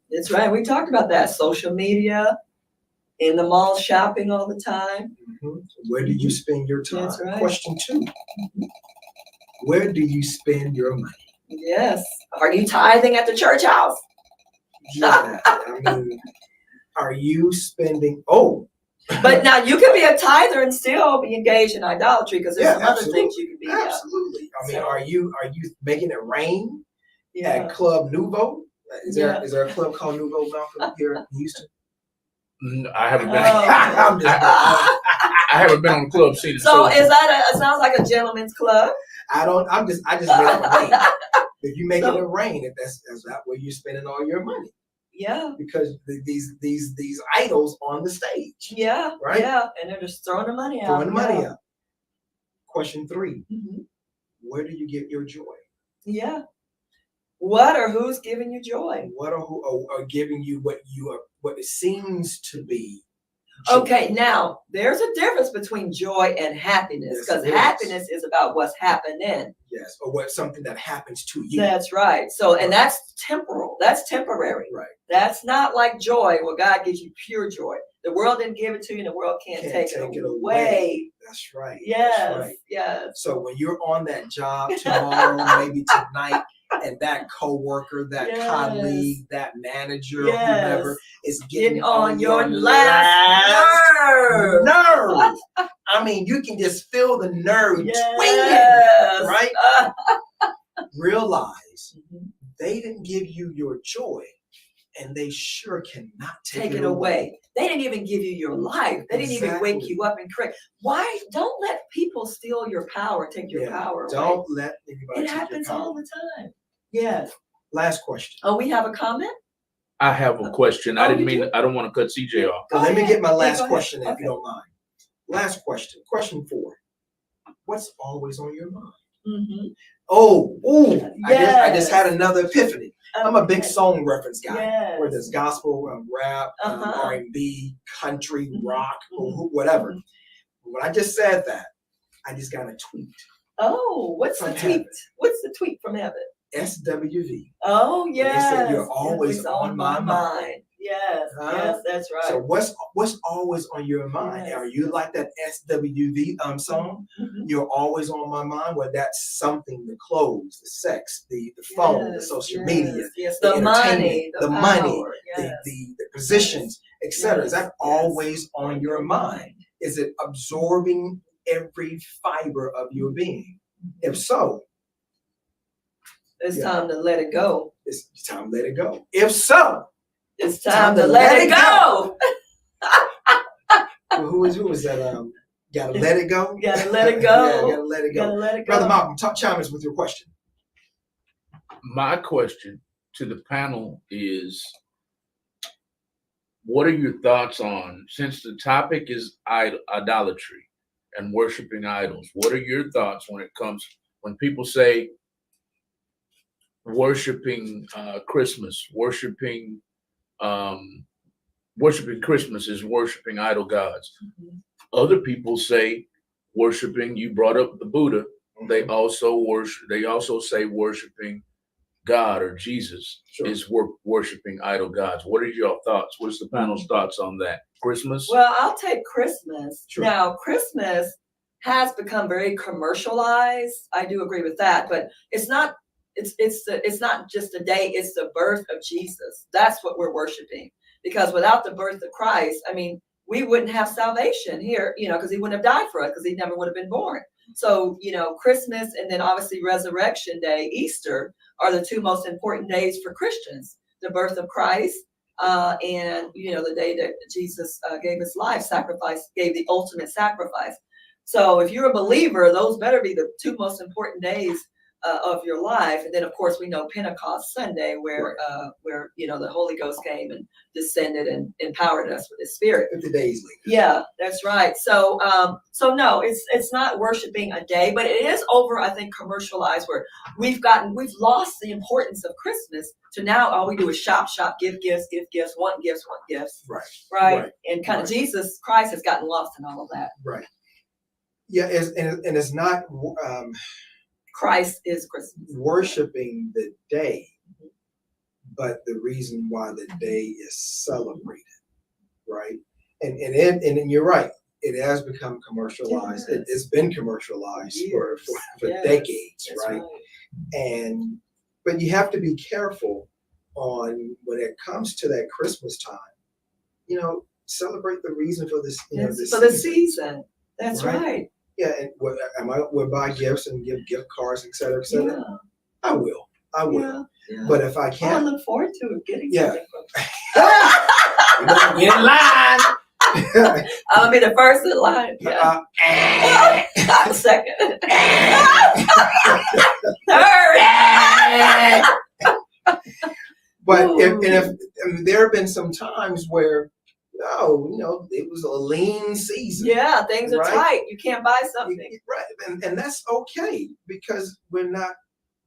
That's right. We talked about that. Social media, in the mall shopping all the time.
Where do you spend your time?
That's right.
Question 2. Where do you spend your money?
Yes. Are you tithing at the church house?
Yeah, I mean, are you spending?
But now you can be a tither and still be engaged in idolatry because there's some other things you can be.
Absolutely. I mean,
So-
are you making it rain
Yeah.
at Club Nouveau? Is
Yeah.
there a club called Nouveau, Malcolm, here in Houston?
I haven't been.
I'm just
I haven't been on the club scene.
So is that it sounds like a gentleman's club?
I just made up a name. If you make it rain, if that's not where you're spending all your money.
Yeah.
Because these idols on the stage.
Yeah.
Right?
Yeah. And they're just throwing the money out.
Throwing the money out. Question 3.
Mhm.
Where do you get your joy?
Yeah. What or who's giving you joy?
What are giving you what it seems to be joy?
Okay, now there's a difference between joy and happiness
Yes,
because
there is.
happiness is about what's happening.
Yes, or something that happens to you.
That's right. So, and that's temporal. That's temporary.
Right.
That's not like joy where God gives you pure joy. The world didn't give it to you and the world can't take it away.
That's right.
Yes.
That's right.
Yes.
So when you're on that job tomorrow, maybe tonight, and that coworker, that
Yes.
colleague, that manager,
Yes.
or whoever is getting
on your last nerve.
nerve. I mean, you can just feel the nerve twinging,
Yes.
right? Realize they didn't give you your joy, and they sure cannot
Take it away. They didn't even give you your life. They didn't even wake
Exactly.
you up and correct. Why? Don't let people steal your power, take your power away.
Don't let anybody
It
take
happens
your power.
all the time. Yes.
Last question.
Oh, we have a comment?
I have a question. I
Oh,
didn't
you
mean.
do?
I don't want to cut CJ off.
Go
Let me
ahead.
get my
Yeah,
last
go ahead.
question if
Okay.
you don't mind. Last question. Question 4. What's always on your mind?
Mm-hmm.
I just had another epiphany. I'm a big song reference guy.
Yes.
Whether it's gospel, rap,
Uh-huh.
R&B, country,
Mhm.
rock, or
Mhm.
whatever. When I just said that, I just got a tweet.
Oh, what's the
From
tweet?
heaven.
What's the tweet from heaven?
SWV.
Oh,
they
yes.
said, "You're always
It's
on my mind."
Yes,
Huh?
yes, that's right.
So what's always on your mind?
Yes.
Are you like that SWV song?
Mhm.
You're always on my mind. Well, that's something: the clothes, the sex, the phone, the
Yes,
social
yes,
media,
yes,
the
the money,
entertainment,
the
the money,
power, yes.
the positions, etc. Is that
Yes,
always on your mind? Is it absorbing every fiber of your being? If so,
It's
Yeah.
time to let it go.
it's time to let it go. If so,
It's time to let it go.
who was that? Gotta let it go.
You gotta let it
Yeah,
go.
gotta let it
You
go.
gotta let it
Brother
go.
Malcolm, chime us with your question.
My question to the panel is, what are your thoughts on, since the topic is idolatry and worshiping idols, what are your thoughts when people say worshiping Christmas, worshiping Christmas is worshiping idol gods?
Mhm.
Other people say worshiping, you brought up the Buddha, they also say worshiping God or Jesus
Sure.
is worshiping idol gods. What are your thoughts? What's the panel's thoughts on that? Christmas?
Well, I'll take Christmas.
Sure.
Now, Christmas has become very commercialized. I do agree with that, but it's not. It's not just a day. It's the birth of Jesus. That's what we're worshiping. Because without the birth of Christ, I mean, we wouldn't have salvation here. Because He wouldn't have died for us. Because He never would have been born. So Christmas and then obviously Resurrection Day, Easter, are the two most important days for Christians. The birth of Christ. And the day that Jesus gave His life, gave the ultimate sacrifice. So if you're a believer, those better be the two most important days of your life. And then of course we know Pentecost Sunday, where the Holy Ghost came and descended and empowered us with His Spirit.
50 days later.
Yeah, that's right. So no, it's not worshiping a day, but it is over, I think, commercialized, where we've lost the importance of Christmas to now all we do is shop, give gifts, want gifts.
Right.
Right.
Right.
And kind of
Right.
Jesus Christ has gotten lost in all of that.
Right. Yeah, and it's not
Christ is Christmas.
worshiping the day, but the reason why the day is celebrated, right? And you're right. It has become commercialized.
Yes.
It's been commercialized for
Yes,
decades,
that's
right? But you have to be careful on when it comes to that Christmas time. Celebrate the reason for this.
It's for the season. That's
Right.
right.
Yeah, and we'll buy gifts and give gift cards, et cetera, et cetera.
Yeah.
I will.
Yeah.
But if I
I
can't,
look forward to getting
Yeah.
something from
get in line.
I'll be the first in line. Yeah. I'm second. Third.
But
Ooh.
if there have been some times where it was a lean season.
Yeah, things are
Right.
tight. You can't buy something.
Right. And that's okay because we're not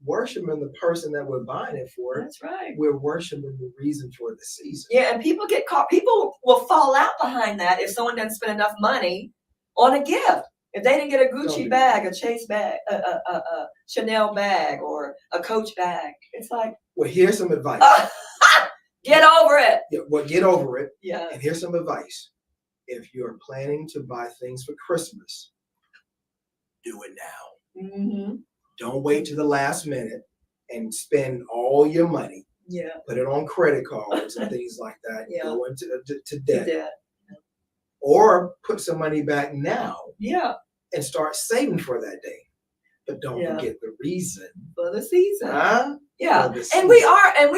worshiping the person that we're buying it for.
That's right.
We're worshiping the reason for the season.
Yeah, and people get caught. People will fall out behind that if someone doesn't spend enough money on a gift. If they didn't get a
Don't
Gucci
do
bag, a Chase bag, a Chanel bag, or a Coach bag, it's like,
Well, here's some advice.
get over it.
Yeah, well, get over it.
Yeah.
And here's some advice. If you're planning to buy things for Christmas, do it now.
Mm-hmm.
Don't wait to the last minute and spend all your money.
Yeah.
Put it on credit cards and things like that.
Yeah.
Go into to
To
debt.
that.
Or put some money back now
Yeah.
and start saving for that day. But don't
Yeah.
forget the reason.
For the season.
Huh?
Yeah.
For the
And we
season.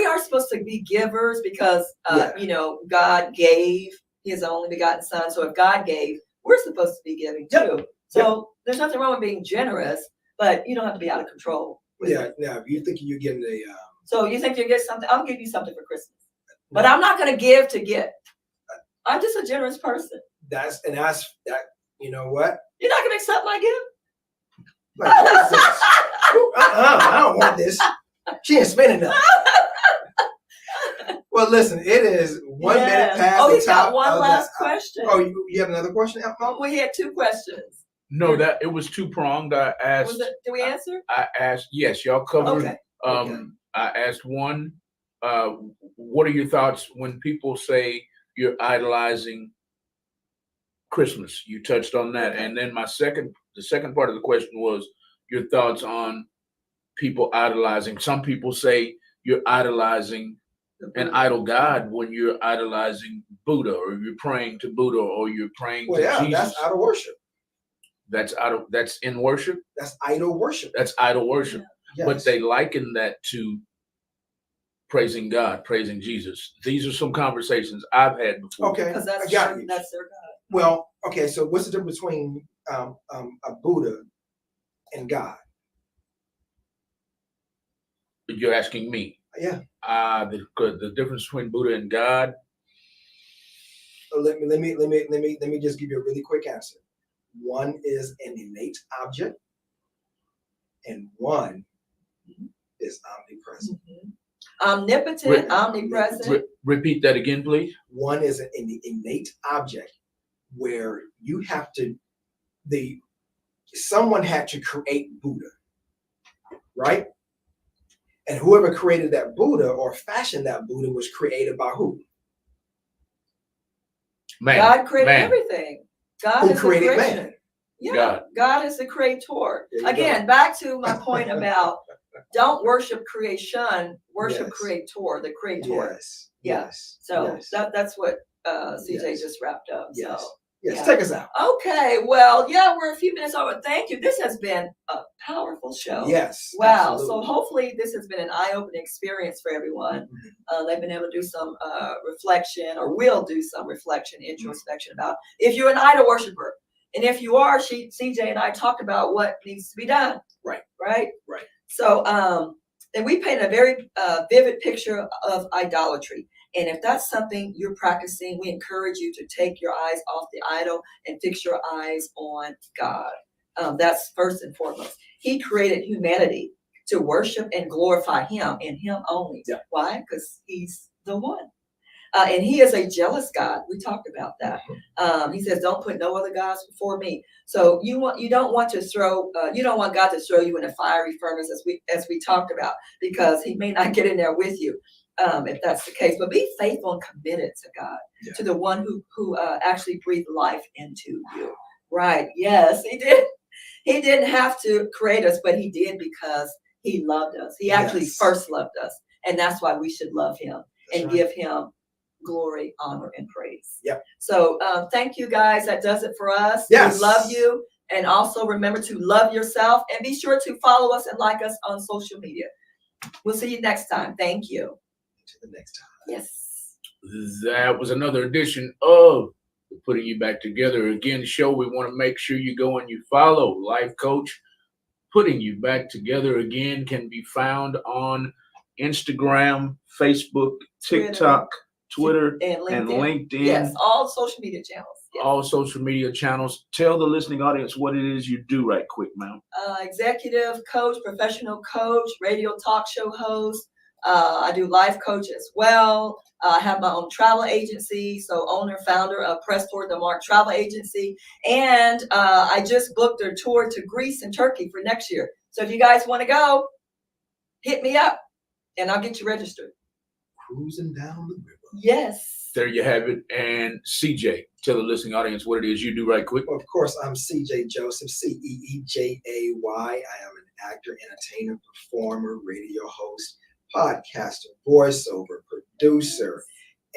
are supposed to be givers because
Yeah.
God gave his only begotten son. So if God gave, we're supposed to be giving
Yep.
too. So there's nothing wrong with being generous, but you don't have to be out of control. with
Yeah.
it.
Now, if you're thinking you're getting a
So you think you get something, I'll give you something for Christmas. But I'm not gonna give to get. I'm just a generous person.
that's that. You know what?
You're not gonna accept my gift?
Like, what is this? I don't want this. She ain't spending enough. Well, listen, it is 1 minute
Yeah.
past
Oh,
the
he's got
top
one
of
last
the-
question.
Oh, you have another question, Elmo?
We had 2 questions.
No, that it was two pronged.
Did we answer?
I asked. Yes, y'all covered.
Okay.
Okay.
I asked one. What are your thoughts when people say you're idolizing Christmas? You touched on that,
Okay.
and then the second part of the question was your thoughts on people idolizing. Some people say you're idolizing an idol god when you're idolizing Buddha, or you're praying to Buddha, or you're praying
Well,
to
yeah,
Jesus.
that's idol worship.
That's in worship.
That's idol worship.
That's idol worship.
Yes.
But they liken that to praising God, praising Jesus. These are some conversations I've had before.
Okay,
Because
I got you.
that's their God.
Well, okay, so what's the difference between a Buddha and God?
You're asking me.
Yeah.
The difference between Buddha and God.
Let me just give you a really quick answer. One is an innate object, and one is omnipresent.
Omnipotent, omnipresent.
Repeat that again, please.
One is an innate object where you have to someone had to create Buddha, right? And whoever created that Buddha or fashioned that Buddha was created by who?
Man.
God created
man.
everything. God
Who
is the
created
creation.
man?
Yeah, God is the creator.
There you
Again, back to my point about don't worship creation, worship
Yes.
creator, the creator.
Yes.
Yeah.
Yes.
So
yes.
that's what CJ
Yes.
just wrapped up.
Yes.
So
Yes.
yeah.
Take us out.
okay, well, yeah, we're a few minutes over. Thank you. This has been a powerful show.
Yes.
Wow.
absolutely.
So hopefully this has been an eye-opening experience for everyone. They've been able to do some reflection, or will do some reflection, introspection about if you're an idol worshiper. And if you are, CJ and I talked about what needs to be done.
Right.
Right?
Right.
So, and we paint a very vivid picture of idolatry. And if that's something you're practicing, we encourage you to take your eyes off the idol and fix your eyes on God. That's first and foremost. He created humanity to worship and glorify him and him only.
Yeah.
Why? Because he's the one. And he is a jealous God. We talked about that. He says, "Don't put no other gods before me." So you don't want God to throw you in a fiery furnace, as we talked about, because he may not get in there with you, if that's the case. But be faithful and committed to God, to the one who actually breathed life into you. Right? Yes, he did. He didn't have to create us, but he did because he loved us. He actually first loved us, and that's why we should love him and give him glory, honor, and praise.
Yep.
So thank you, guys. That does it for us.
Yes.
We love you. And also remember to love yourself, and be sure to follow us and like us on social media. We'll see you next time. Thank you.
Until the next time.
Yes.
That was another edition of the Putting You Back Together Again show. We want to make sure you go and you follow Life Coach. Putting You Back Together Again can be found on Instagram, Facebook, TikTok, Twitter,
and
LinkedIn.
Yes, all social media channels. Yes.
All social media channels. Tell the listening audience what it is you do right quick, ma'am.
Executive coach, professional coach, radio talk show host. I do life coach as well. I have my own travel agency, so owner, founder of Press Toward the Mark Travel Agency. And I just booked a tour to Greece and Turkey for next year. So if you guys want to go, hit me up and I'll get you registered.
Cruising down the river.
Yes.
There you have it. And CJ, tell the listening audience what it is you do right quick.
Well, of course, I'm CJ Joseph, CEEJAY. I am an actor, entertainer, performer, radio host, podcaster, voiceover, producer,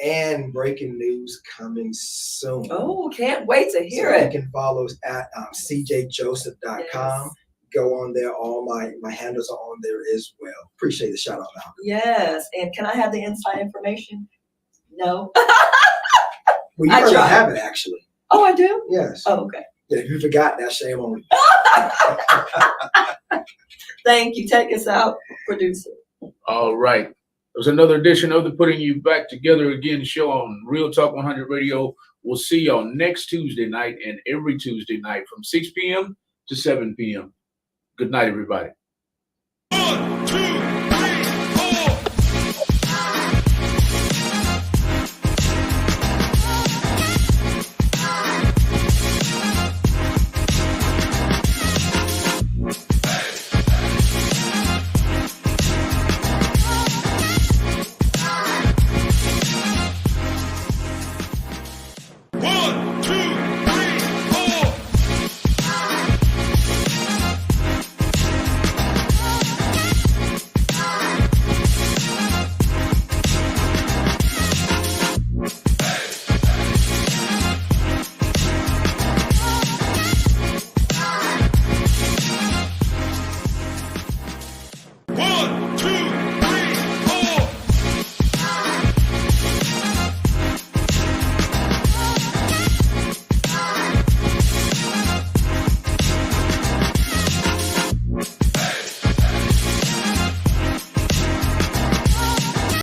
and breaking news coming soon.
Oh, can't wait to hear
So
it.
you can follow us at cjjoseph.com.
Yes.
Go on there. All my handles are on there as well. Appreciate the shout out, Malcolm.
Yes. And can I have the inside information? No.
Well, you
I
already
tried.
have it, actually.
Oh, I do?
Yes.
Oh, okay.
Yeah, if you forgot, that's shame on you.
Thank you. Take us out, producer.
All right. It was another edition of the Putting You Back Together Again show on Real Talk 100 Radio. We'll see y'all next Tuesday night and every Tuesday night from 6 p.m. to 7 p.m. Good night, everybody.
1, 2, 3, 4. 1, 2.